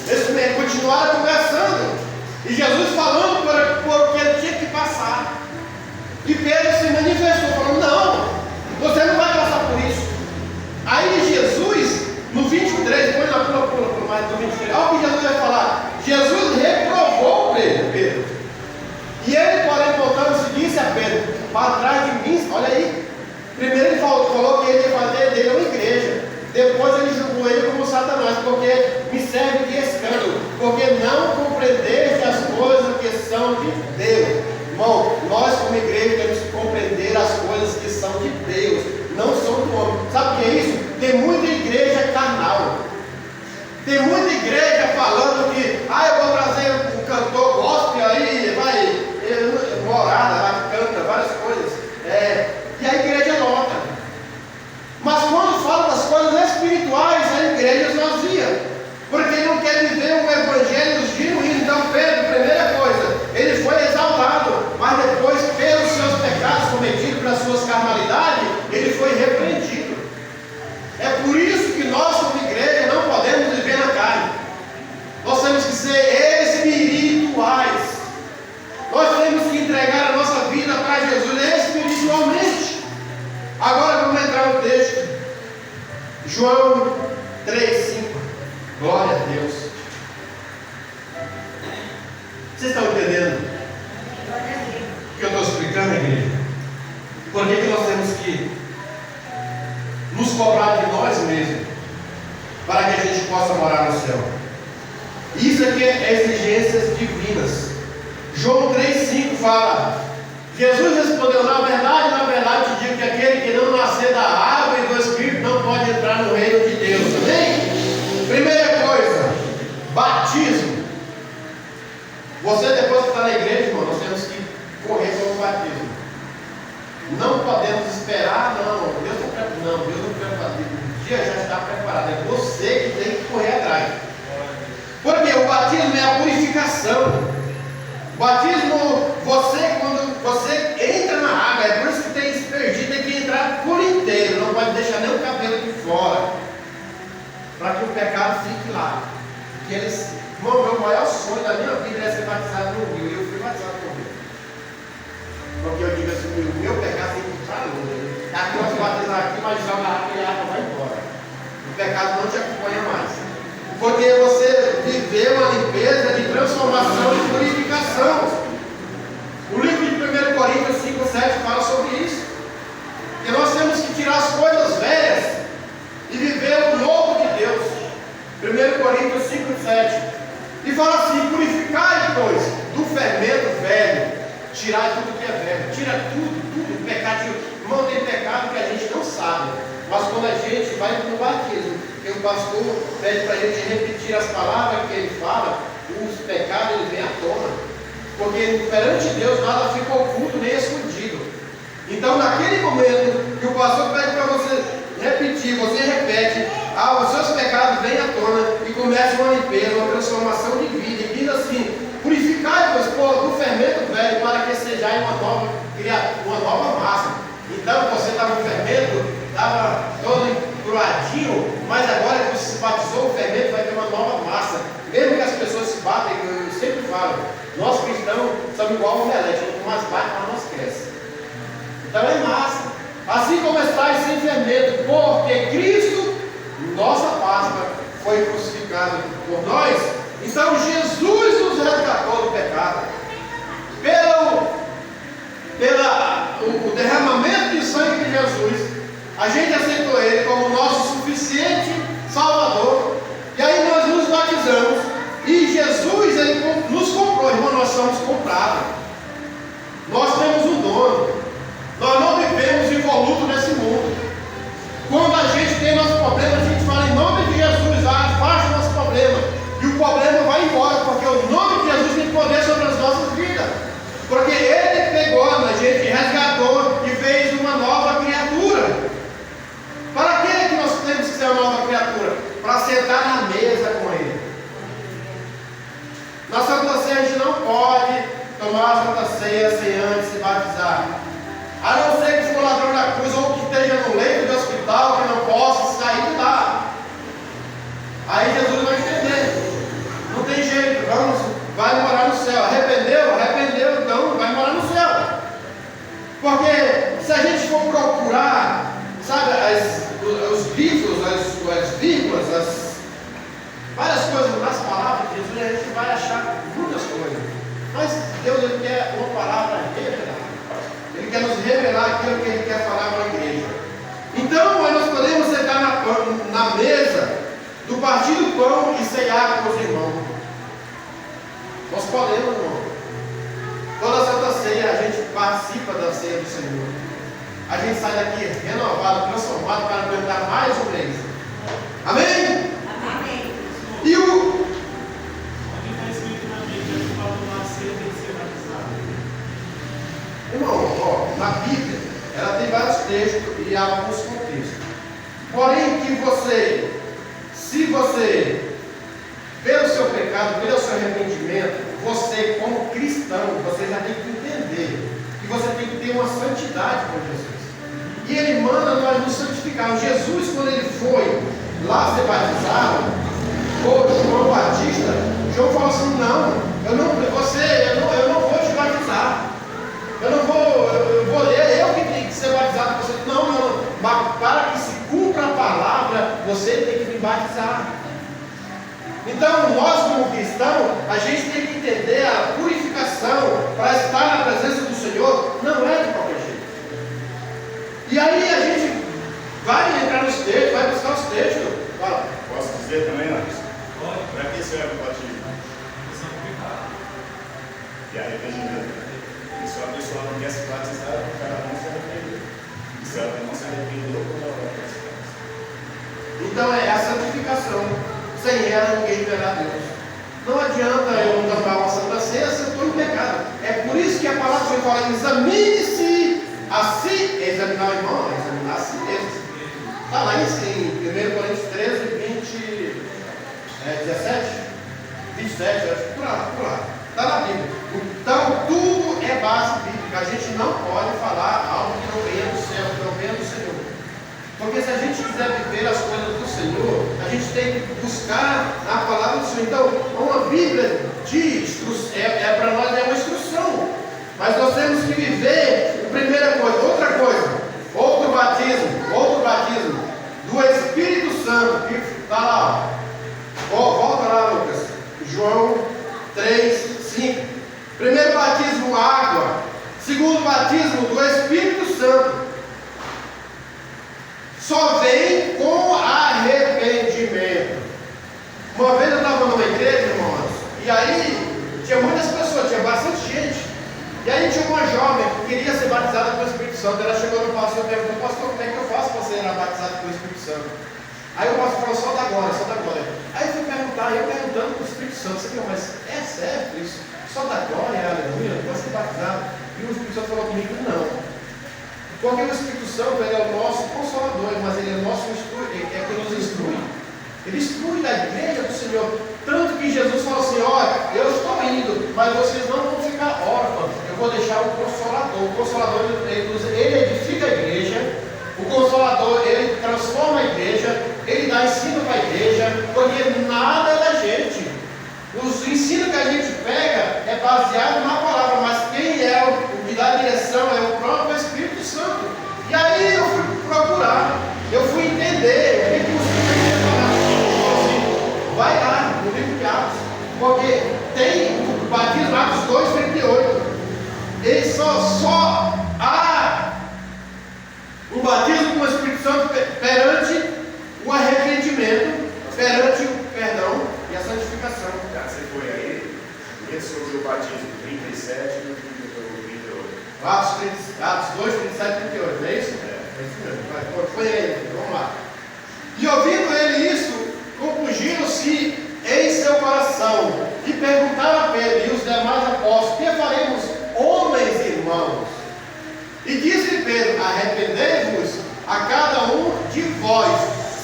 eles continuaram conversando, e Jesus falando por que ele tinha que passar. E Pedro se manifestou, falando: não, você não vai passar por isso. Aí Jesus, no 23, põe lá, pula mais no 23, olha o que Jesus vai falar. Jesus reprovou Pedro. E ele, porém, voltando-se, disse a Pedro: para trás de mim, olha aí. Primeiro ele falou que ele ia fazer dele uma igreja. Depois ele julgou ele como Satanás, porque me serve de escândalo, porque não compreendeste as coisas que são de Deus. Irmão, nós como igreja temos que compreender as coisas que são de Deus, não são do homem. Sabe o que é isso? Tem muita igreja carnal. Tem muita igreja falando que eu vou trazer um cantor gospel aí, vai morada lá, canta várias coisas. E a igreja lota. Mas quando fala das coisas espirituais, a igreja é vazia. Porque ele não quer viver um evangelho genuíno. Então Pedro, primeira coisa, ele foi exaltado, mas depois, pelos seus pecados cometidos, pelas suas carnalidades, ele foi repreendido. É por isso que nós, como igreja, não podemos viver na carne. Nós temos que ser espirituais. Nós temos que entregar a nossa vida para Jesus espiritualmente. Agora vamos entrar no texto. João 3:5. Glória a Deus. Vocês estão entendendo o que eu estou explicando, igreja? Por que nós temos que nos cobrar de nós mesmos para que a gente possa morar no céu? Isso aqui é exigências divinas. João 3,5 fala: Jesus respondeu: na verdade te digo que aquele que não nascer da água e do Espírito não pode entrar no reino de Deus. Amém? Primeira coisa, batismo. Você, depois que está na igreja, irmão, nós temos que correr com o batismo. Não podemos esperar, Deus não prepara. O dia já está preparado. É você que tem que correr atrás. Porque o batismo é a purificação. O batismo, quando você entra na água, é por isso que tem aspergido, tem que entrar por inteiro. Não pode deixar nem o cabelo de fora, para que o pecado fique lá. Que ele Irmão, meu maior sonho da minha vida é ser batizado no rio. E eu fui batizado no rio. Porque eu digo assim, o meu pecado tem que ir para longe. Aqui nós batizar aqui, mas joga a água e a água vai embora. O pecado não te acompanha mais. Porque você viveu uma limpeza de transformação e purificação. O livro de 1 Coríntios 5:7 fala sobre isso. Que nós temos que tirar as coisas velhas e viver o novo de Deus. 1 Coríntios 5:7. E fala assim: purificai, pois, do fermento velho, tirai tudo que é velho. Tira tudo, pecado. Irmão, tem pecado que a gente não sabe. Mas quando a gente vai no batismo, que o pastor pede para a gente repetir as palavras que ele fala, os pecados eles vêm à tona. Porque perante Deus nada fica oculto nem escondido. Então naquele momento que o pastor pede para você repetir, você repete, os seus pecados vêm à tona e começa uma limpeza, uma transformação de vida. E diz assim: purificai-vos do fermento velho, para que sejais uma nova massa. Então você estava no fermento, estava todo embrulhadinho, mas agora que você se batizou, o fermento vai ter uma nova massa. Mesmo que as pessoas se batem, eu sempre falo, nós cristãos somos igual a omelete, quanto mais bate, mais nós cresce. Então é massa. Assim como estáis sem fermento, porque Cristo, nossa Páscoa, foi crucificado por nós. Então Jesus nos resgatou do pecado. O derramamento de sangue de Jesus, a gente aceitou Ele como nosso suficiente Salvador. E aí nós nos batizamos. E Jesus, Ele nos comprou. Irmão, nós somos comprados. Nós temos um dono. Nós não vivemos involuto nesse mundo. Quando a gente tem nosso problema, a gente fala em nome de Jesus, afasta o nosso problema. E o problema vai embora, porque o nome de Jesus tem poder sobre as nossas vidas. Porque Ele pegou a gente, resgatou e fez uma nova criatura. Para que nós temos que ser uma nova criatura? Para sentar na mesa com Ele. Na Santa Ceia a gente não pode tomar a Santa Ceia sem antes se batizar. A não ser que for ladrão da cruz ou que esteja no leito do hospital, que não possa sair de lá. Aí Jesus vai entender. Não tem jeito, vai morar no céu. Arrependeu, então vai morar no céu. Porque se a gente for procurar, sabe, os livros, as vírgulas, várias coisas nas palavras de Jesus, a gente vai achar muitas coisas. Mas Deus, Ele quer uma palavra revelada. Ele quer nos revelar aquilo que Ele quer falar para a igreja. Então, nós podemos sentar na mesa do partir do pão e ceiar com os irmãos. Nós podemos, irmão. Toda Santa Ceia, a gente participa da ceia do Senhor. A gente sai daqui renovado, transformado para aguentar mais um mês. Amém? Amém. E o... Aqui está escrito na Bíblia que para tomar ceia tem que ser batizado. Irmão, na Bíblia, ela tem vários textos e alguns contextos. Porém, se você, pelo seu pecado, pelo seu arrependimento, você como cristão, você já tem que entender que você tem que ter uma santidade com Jesus. E Ele manda nós nos santificarmos. Jesus, quando Ele foi lá ser batizado, por João Batista, João falou assim: não, eu não vou te batizar. Eu que tenho que ser batizado. Você, não, mas para que se cumpra a palavra, você tem que me batizar. Então, nós como cristãos, a gente tem que entender a purificação para estar na presença do Senhor, não é de qualquer jeito. E aí a gente vai entrar nos textos, vai buscar os textos. Fala. Posso dizer também, Anderson? Para que serve o batismo? E arrependimento. E se a pessoa não quer se batizar, o cara não se arrependeu. E se ela não se arrependeu, quando ela vai para essa casa. Então é a santificação. Sem ela ninguém verá Deus. Não adianta eu não tomar uma Santa Ceia se eu estou em pecado. É por isso que a palavra vai falar: examine-se a si, examinar o irmão, examinar a si mesmo. Está lá em 1 Coríntios 13, 17, 27, acho que por lá. Está na Bíblia. Então tudo é base bíblica. A gente não pode falar algo que não venha do céu, que não venha do Senhor. Porque se a gente quiser viver as coisas do Senhor, a A gente tem que buscar a palavra do Senhor. Então, uma Bíblia de instrução, para nós é uma instrução. Mas nós temos que viver, primeira coisa, outro batismo do Espírito Santo, que está lá. Volta lá, Lucas. João 3:5. Primeiro batismo, água. Segundo batismo do Espírito Santo. Só vem com arrependimento. Uma vez eu estava numa igreja, irmãos, e aí tinha muitas pessoas, tinha bastante gente. E aí tinha uma jovem que queria ser batizada com o Espírito Santo. Ela chegou no pastor e perguntou: pastor, como é que eu faço para ser batizada com o Espírito Santo? Aí o pastor falou: solta agora. Aí eu fui perguntar, eu perguntando com o Espírito Santo: você mas é certo isso? Solta agora, aleluia, pode ser batizado. E o Espírito Santo falou comigo: não. Porque o Espírito Santo ele é o nosso consolador, mas ele é o nosso instrui, é que nos instrui. Ele instrui da igreja do Senhor. Tanto que Jesus falou assim: olha, eu estou indo, mas vocês não vão ficar órfãos. Eu vou deixar o Consolador. O Consolador ele edifica a igreja. O Consolador ele transforma a igreja. Ele dá ensino para a igreja. Porque nada é da gente. Os ensinos que a gente pega é baseado na palavra, mas quem é o que dá a direção é o próprio Espírito Santo. E aí eu fui procurar, eu fui entender o que o Espírito Santo vai lá no livro de Atos, porque tem o batismo Atos 2:38. Ele só há o batismo com o Espírito Santo perante o arrependimento, perante o perdão e a santificação. Você foi aí, sobre o batismo 37 e 38. Atos 2, 37 e 38, não é isso? É isso mesmo. Foi ele, vamos lá. E ouvindo ele isso, compungiram-se em seu coração e perguntaram a Pedro e os demais apóstolos: que faremos, homens e irmãos? E disse Pedro: arrependei-vos a cada um de vós,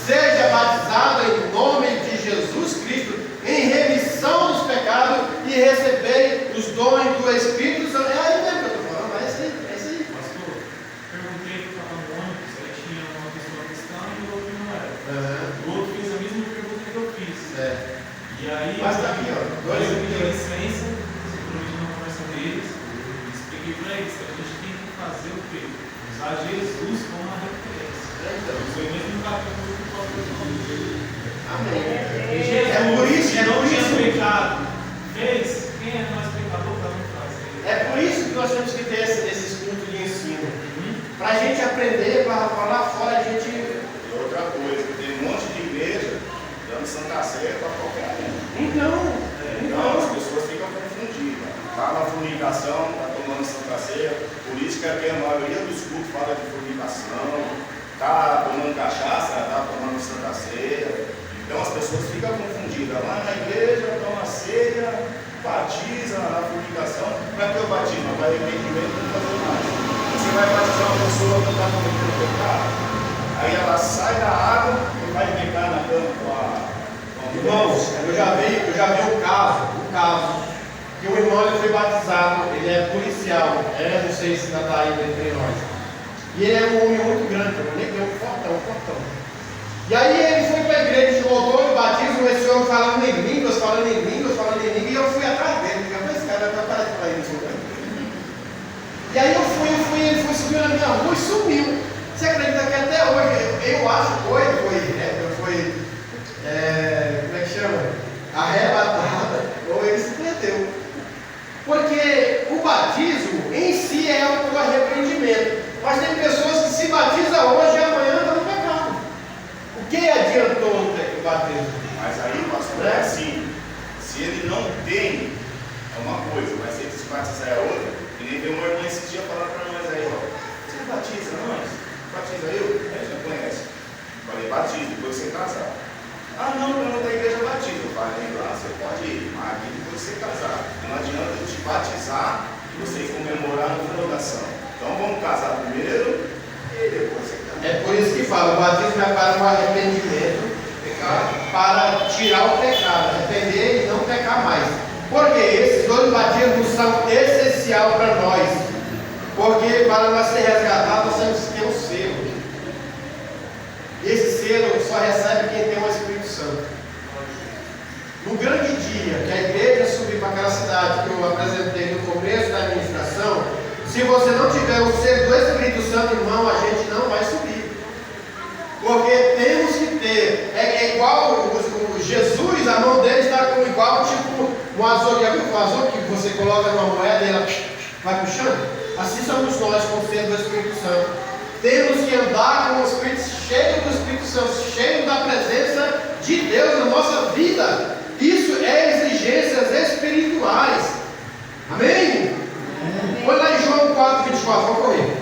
seja batizado em nome de Jesus Cristo, em remissão dos pecados, e recebei os dons do Espírito Santo. É aí mesmo que eu estou falando, é isso aí. Pastor, perguntei que estava no ônibus, aí tinha uma pessoa cristã e o outro não era. O outro fez a mesma pergunta que eu fiz. E aí, mas está aqui, ó. Eu pedi licença, simplesmente na conversa deles, expliquei para eles que a gente tem que fazer o quê? Usar Jesus como uma referência. Foi mesmo capítulo que o pastor falou. Amém. Jesus, É por isso, não tinha pecado, fez, quem é mais pecador para não fazer? É por isso que nós temos que ter esses cultos de ensino. Para a gente aprender, para lá fora a gente. E outra coisa, tem um monte de igreja dando Santa Ceia para qualquer um. Então as pessoas ficam confundidas. Está na fornicação, está tomando Santa Ceia. Por isso que aqui a maioria dos cultos fala de fornicação. Está tomando cachaça, está tomando Santa Ceia. Então as pessoas ficam confundidas. Lá na igreja, toma ceia, batiza na fornicação. Para que eu batismo? Para arrependimento não fazer mais. Você vai batizar uma pessoa que está cometendo pecado. Aí ela sai da água e vai pegar na cama com a Irmãos, eu já vi um caso que o irmão ele foi batizado, ele é policial, não sei se ainda está aí entre nós. E ele é um homem muito grande, um fortão. E aí ele foi para a igreja, voltou do batismo, esse homem falando em línguas, e eu fui atrás dele, porque esse cara vai parar para ele. E aí ele foi subir na minha rua e sumiu. Você acredita que até hoje, eu acho que foi como é que chama? Arrebatada, ou ele se perdeu. Porque o batismo em si é o arrependimento. Mas tem pessoas que se batizam hoje e amanhã estão no pecado. O que adiantou o batismo? Mas aí, pastor, é assim, se ele não tem, é uma coisa, mas se ele se batizar é outra. E nem tem uma irmã esse dia falar para nós aí, ó, você batiza nós? Batiza eu? Aí já conhece. Falei, batiza, depois você casar. Ah, não, eu não tenho igreja batiza. Eu falei, lá você pode ir, mas aqui depois você casar. Não adianta eu te batizar e vocês comemorar na fundação. Então vamos casar primeiro e depois você casar. É por isso que fala, o batismo é para o arrependimento, para tirar o pecado, arrepender e não pecar mais. Porque esses dois batismos são essenciais para nós. Porque para nós ser resgatados, nós temos que ter um selo. Esse selo só recebe quem tem o Espírito Santo. capacidade que eu apresentei no começo da administração, se você não tiver o selo do Espírito Santo, irmão, a gente não vai subir. Porque temos que ter, é igual o Jesus, a mão dele está com igual tipo um azul, o azul que você coloca numa moeda e ela vai puxando. Assim somos nós com o selo do Espírito Santo. Temos que andar com o Espírito, cheio do Espírito Santo, cheio da presença de Deus na nossa vida. Isso é exigências espirituais. Amém? Olha lá em João 4, 24, vamos correr.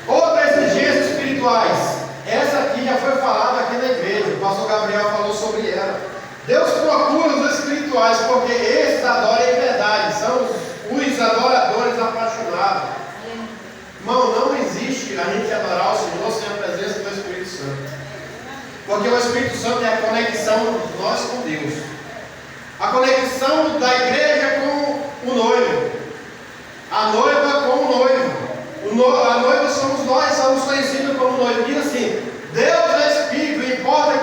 Outras exigências espirituais. Essa aqui já foi falada aqui na igreja. O pastor Gabriel falou sobre ela. Deus procura os espirituais, porque esses adoram em verdade. São os adoradores apaixonados. Irmão, não existe a gente adorar o Senhor sem a presença do Espírito Santo. Porque o Espírito Santo é a conexão de nós com Deus. A conexão da igreja com o noivo. A noiva com o noivo. A noiva somos nós, somos conhecidos como noivo. Diz assim: Deus é Espírito, importa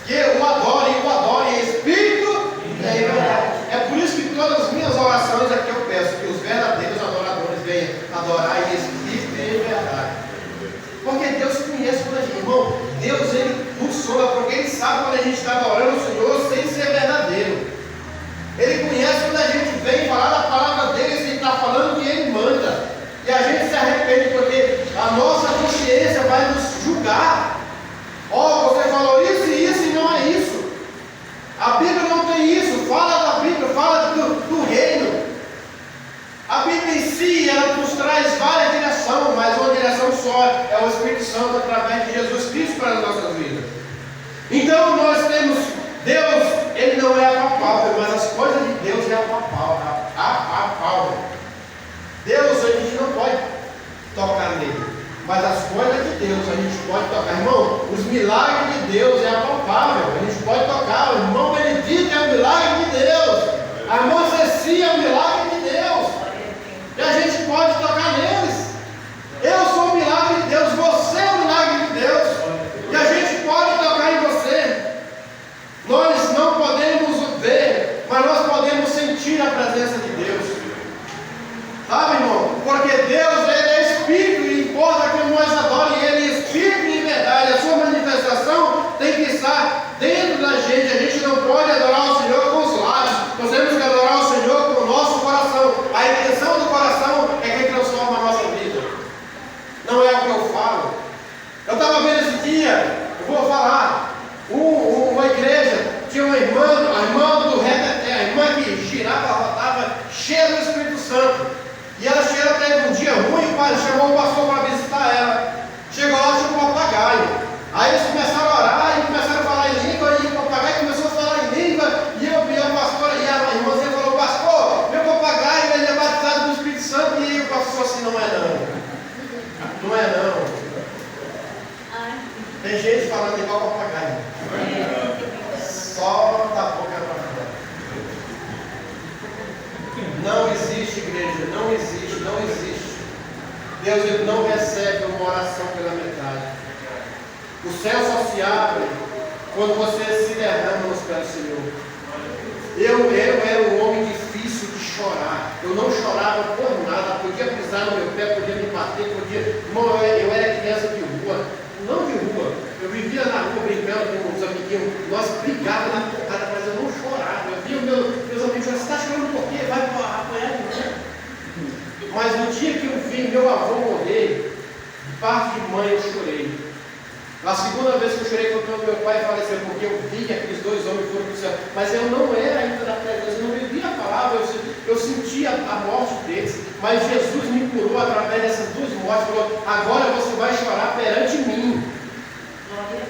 que o adorem em Espírito e em verdade. É por isso que todas as minhas orações aqui eu peço que os verdadeiros adoradores venham adorar em Espírito e em verdade. Porque Deus conhece quando a gente, irmão, Deus ele nos soa, porque Ele sabe quando a gente está adorando o Senhor sem ser verdadeiro. Ele conhece quando a gente vem falar da palavra dele, Ele está falando que Ele manda. E a gente se arrepende porque a nossa consciência vai nos julgar. Ó, você falou isso e isso e não é isso. A Bíblia não tem isso. Fala da Bíblia, fala do reino. A Bíblia em si, ela nos traz várias direções, mas uma direção só é o Espírito Santo através de Jesus Cristo para as nossas vidas. Então nós temos Deus, Ele não é apalpável, mas as coisas de Deus é apalpável. Deus a gente não pode tocar nele, mas as coisas de Deus a gente pode tocar. Irmão, os milagres de Deus é apalpável, a gente pode tocar. O irmão Benedito é um milagre de Deus, a irmã Cecília é um milagre de Deus, e a gente pode tocar neles. Eu sou um milagre de Deus, você é um milagre de Deus, e a gente pode tocar em você. Nós não podemos ver, mas nós podemos sentir a presença de Deus. Sabe, irmão? Porque Deus, Ele é Espírito e importa que nós adorem Ele em Espírito e em verdade. A sua manifestação tem que estar dentro da gente. A gente não pode adorar o Senhor com os lábios. Nós temos que adorar o Senhor com o nosso coração. A intenção do coração é quem transforma a nossa vida. Não é o que eu falo. Eu estava vendo esse dia, eu vou falar, uma igreja, tinha uma irmã, a irmã do reteté, a irmã que girava, rodava, cheia do Espírito Santo. E ela chegou, teve um dia ruim, o pai chamou o pastor para visitar ela. Chegou lá, tinha um papagaio. Aí eles começaram a orar e começaram a falar em língua, e o papagaio começou a falar em língua, e a pastora e a irmãzinha falou: pastor, meu papagaio ele é batizado no Espírito Santo. E o pastor assim: não é não. Não é não. Tem gente falando igual papagaio. Só da boca para fora. Não existe, igreja, não existe, não existe. Deus ele não recebe uma oração pela metade. O céu só se abre quando você se derrama nos pés do Senhor. Eu era um homem difícil de chorar. Eu não chorava por nada. Podia pisar no meu pé, podia me bater, podia. Irmão, eu era criança de rua. Não de rua. Eu vivia na rua brincando com os amiguinhos. Nós brigávamos na porrada, mas eu não chorava. Eu via meus amigos falando: você está chorando por quê? Vai apanhar de mim. Mas no dia que eu vi meu avô morrer, de parte de mãe eu chorei. A segunda vez que eu chorei foi quando meu pai faleceu, porque eu vi que aqueles dois homens foram para o céu. Mas eu não era ainda da presença, eu não vivia a palavra, eu sentia a morte deles. Mas Jesus me curou através dessas duas mortes. Falou: agora você vai chorar perante mim.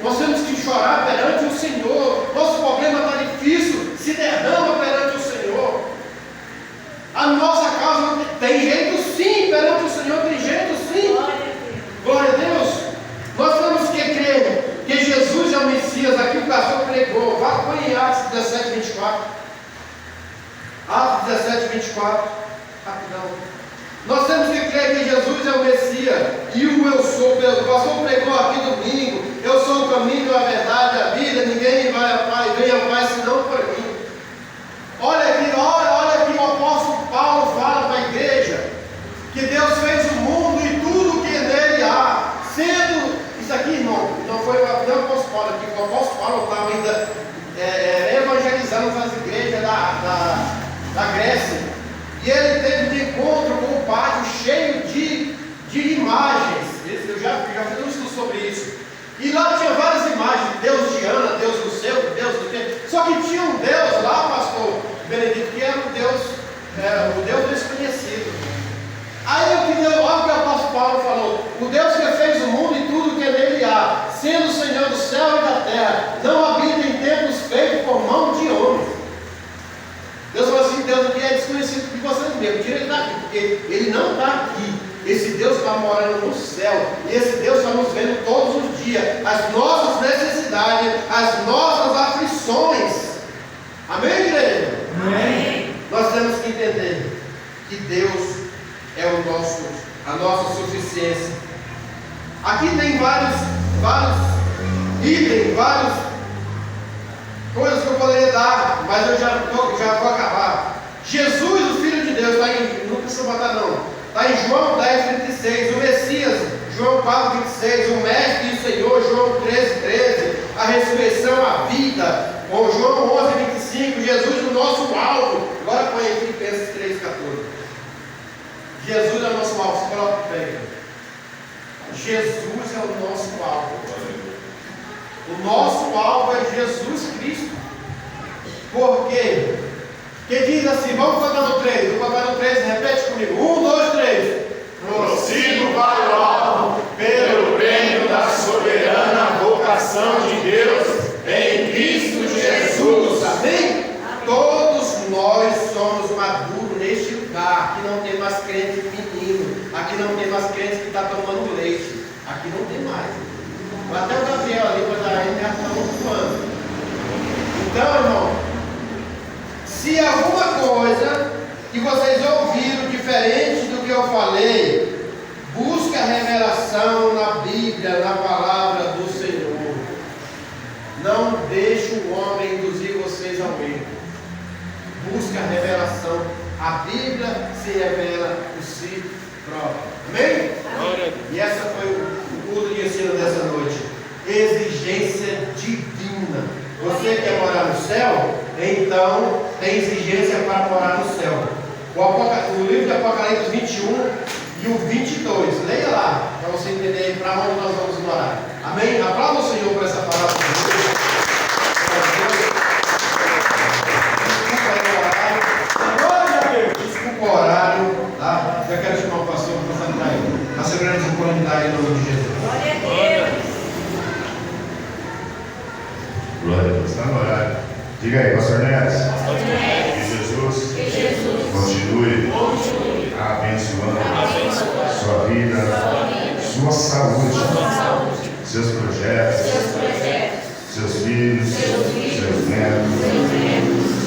Nós temos que chorar perante o Senhor. Nosso problema está difícil, se derrama perante o Senhor. A nossa causa tem jeito sim perante o Senhor, tem jeito sim. Glória a Deus. Nós temos que crer que Jesus é o Messias. Aqui o pastor pregou. Vá em Atos 17, 24. Atos 17, 24. Rapidão. Nós temos que crer que Jesus é o Messias e o eu sou. O pastor pregou aqui domingo: eu sou o caminho, a verdade, a vida. Ninguém vai ao Pai, vem ao Pai senão por mim. Olha aqui o apóstolo eram as igrejas da Grécia. E ele teve um encontro com o pátio cheio de imagens. Eu já fiz um estudo sobre isso. E lá tinha várias imagens, Deus de Ana, Deus do céu, Deus do quê. Só que tinha um Deus lá, pastor Benedito, que era o Deus desconhecido. Aí olha o que o apóstolo Paulo falou: o Deus que fez o mundo e tudo que nele há, sendo o Senhor do céu e da terra, não habita em templos feitos por mão de homens. Deus falou assim: Deus aqui é desconhecido de vocês mesmos, tira ele daqui, porque ele não está aqui. Esse Deus está morando no céu, e esse Deus está nos vendo todos os dias, as nossas necessidades, as nossas aflições. Amém, igreja? Amém. Nós temos que entender que Deus é a nossa suficiência. Aqui tem vários itens, várias coisas que eu poderia dar, mas eu já vou acabar. Jesus, o Filho de Deus, está em, não precisa botar não, está em João 10:36, o Messias, João 4:26, o Mestre e o Senhor, João 13:13, a ressurreição, a vida, ou João 11:25, Jesus o nosso alvo. Agora põe aqui Filipenses 3:14. Jesus é o nosso alvo, se coloca de pé. Jesus é o nosso alvo. O nosso alvo é Jesus Cristo. Por quê? Porque diz assim, vamos contar no 3. Vou contar no 3, repete comigo. 1, 2, 3. Prossigo para o alvo, pelo prêmio da soberana vocação de Deus em Cristo Jesus. Amém? Todos nós somos maduros neste lugar. Aqui não tem mais crente menino. Aqui não tem mais crente que está tomando leite. Aqui não tem mais. Até o Gabriel ali, mas ainda já está ocupando. Então, irmão, se alguma coisa que vocês ouviram diferente do que eu falei, busca a revelação na Bíblia, na palavra do Senhor. Não deixe o homem induzir vocês ao erro. Busca a revelação. A Bíblia se revela por si própria. Amém? E essa foi o culto de ensino dessa noite. Exigência divina. Você quer morar no céu? Então tem exigência para morar no céu. O livro de Apocalipse 21 e o 22. Leia lá, para você entender para onde nós vamos morar. Amém? Aplauda o Senhor por essa palavra. Desculpa o horário. Tá? Já quero chamar o pastor para cantar aí. A segurança de comunidade em nome de Jesus. Glória a Deus. Glória a Deus. Está no horário. Diga aí, pastor Neres. Que Jesus continue abençoando sua vida, sua saúde, seus projetos, seus filhos, seus netos,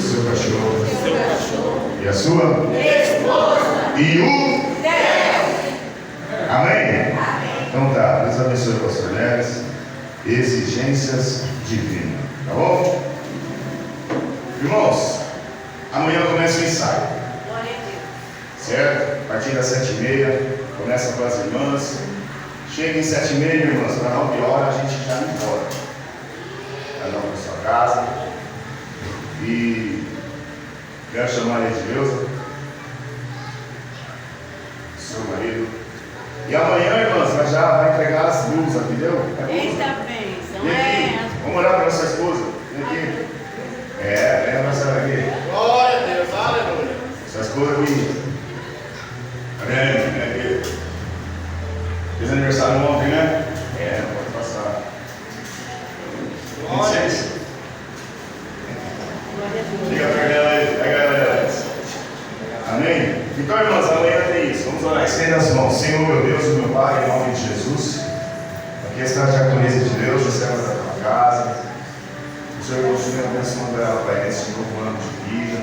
seu cachorro e a sua esposa e o amém? Então tá, Deus abençoe o pastor Neres. Exigências divinas, tá bom? Irmãos, amanhã começa o ensaio. Glória a Deus. Certo? A partir das 7h30, começa com as irmãs. Chega em 7h30, irmãs, para 9 horas a gente já vai embora. Cada um para sua casa. E quero chamar a Edileuza, seu marido. E amanhã, irmãs, já vai entregar as blusas, entendeu? Eita bênção. Vem aqui. Vamos orar para sua esposa. Vem aqui. Vem a senhora aqui. Glória a Deus, aleluia. Sua esposa aqui. Vem aqui. Fez aniversário ontem, né? Não pode passar. 26. Diga para ela aí, pega ela antes. Amém? Então, irmãos, amanhã tem isso. Vamos orar. Estenda as mãos. Senhor, meu Deus, meu Pai, em nome de Jesus. Aqui está a diaconisa de Deus, receba da tua casa. O Senhor continue abençoando ela, Pai, nesse novo ano de vida.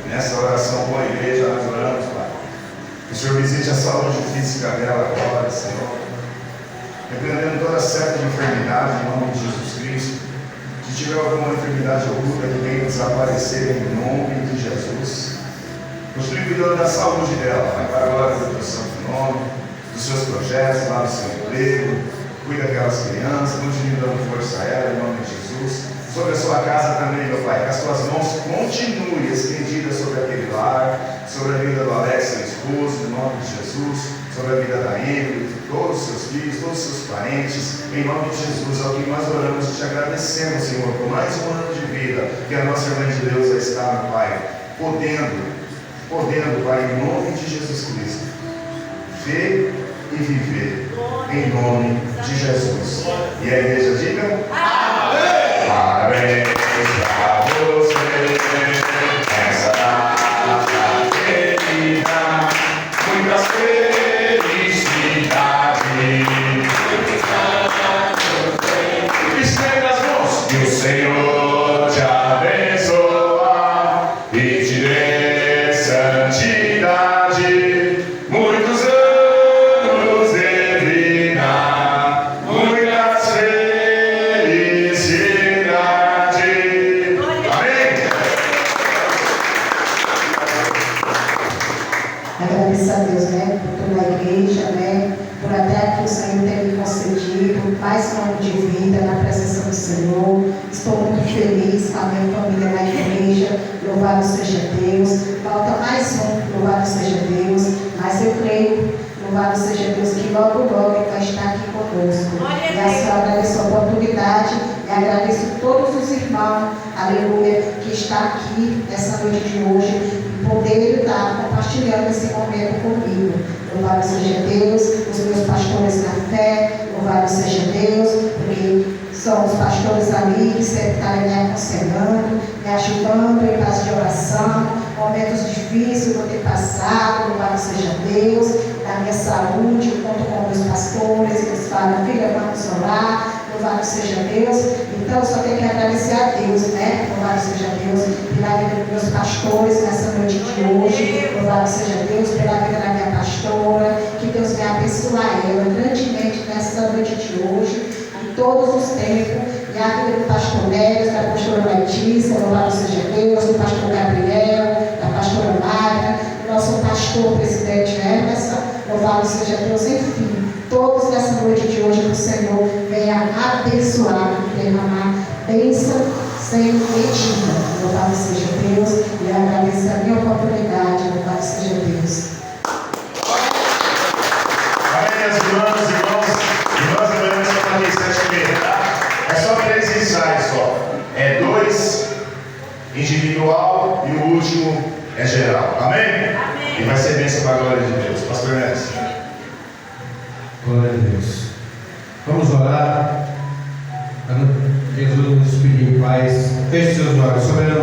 Nessa oração com a igreja, nós oramos, Pai. Que o Senhor visite a saúde física dela agora, Senhor. Repreendendo toda certa de enfermidade, em nome de Jesus Cristo. Se tiver alguma enfermidade oculta que venha desaparecer, em nome de Jesus. Continue cuidando da saúde dela, Pai, para a glória do teu santo nome, dos seus projetos, lá no seu emprego. Cuida daquelas crianças, continue dando força a ela, em nome de Jesus. sobre a sua casa também, meu Pai, que as tuas mãos continuem estendidas sobre aquele lar, sobre a vida do Alex, seu esposo, em nome de Jesus, sobre a vida da Emily, todos os seus filhos, todos os seus parentes, em nome de Jesus, ao que nós oramos e te agradecemos, Senhor, por mais um ano de vida que a nossa irmã de Deus já está, meu Pai, podendo, Pai, em nome de Jesus Cristo, ver e viver, em nome de Jesus. E a igreja diga: amém! Parabéns pra você, essa data querida, muitas felicidades. Estenda as mãos, que o Senhor te abençoa e te dê santidade, muitos anos de vida, muitas felicidades. Amém? Agradeço a Deus, né, por toda a igreja, né, por até que o Senhor tem me concedido mais um ano de vida na presença do Senhor. Estou muito feliz com a minha família na igreja. Louvado seja Deus. Falta mais um, louvado seja Deus. Mas eu creio, louvado seja Deus, que logo, logo Ele vai estar aqui conosco. E assim eu agradeço a oportunidade e agradeço a todos os irmãos, aleluia, que está aqui nessa noite de hoje, poder estar compartilhando esse momento comigo. Louvado seja Deus, os meus pastores na fé, louvado seja Deus, porque são os pastores ali que sempre estão me aconselhando, me ajudando em casa de oração, momentos difíceis eu ter passado, louvado seja Deus, na minha saúde, eu conto com meus pastores, eles falam: filha, vamos orar. Louvado seja Deus. Então, só tenho que agradecer a Deus, né? Louvado seja Deus pela vida dos meus pastores nessa noite de hoje. Louvado seja Deus pela vida da minha pastora. Que Deus venha abençoar ela grandemente nessa noite de hoje, em todos os tempos. E a vida do pastor Neves, da pastora Letícia, louvado seja Deus, do pastor Gabriel, da pastora Magna, do nosso pastor presidente Emerson, louvado seja Deus, enfim. Todos nessa noite de hoje, que o Senhor venha abençoar e derramar bênção sem medida. Louvado seja Deus, e agradeço a minha oportunidade. Louvado seja Deus. Amém, minhas irmãs, devemos estar aqui 7h30, tá? É só 3 ensaios só. É 2 individual e o último é geral. Amém? E vai ser bênção para a glória de Deus. Pastor Néstor. Glória a Deus. Vamos orar. Jesus nos pediu paz. Feche seus olhos. Soberano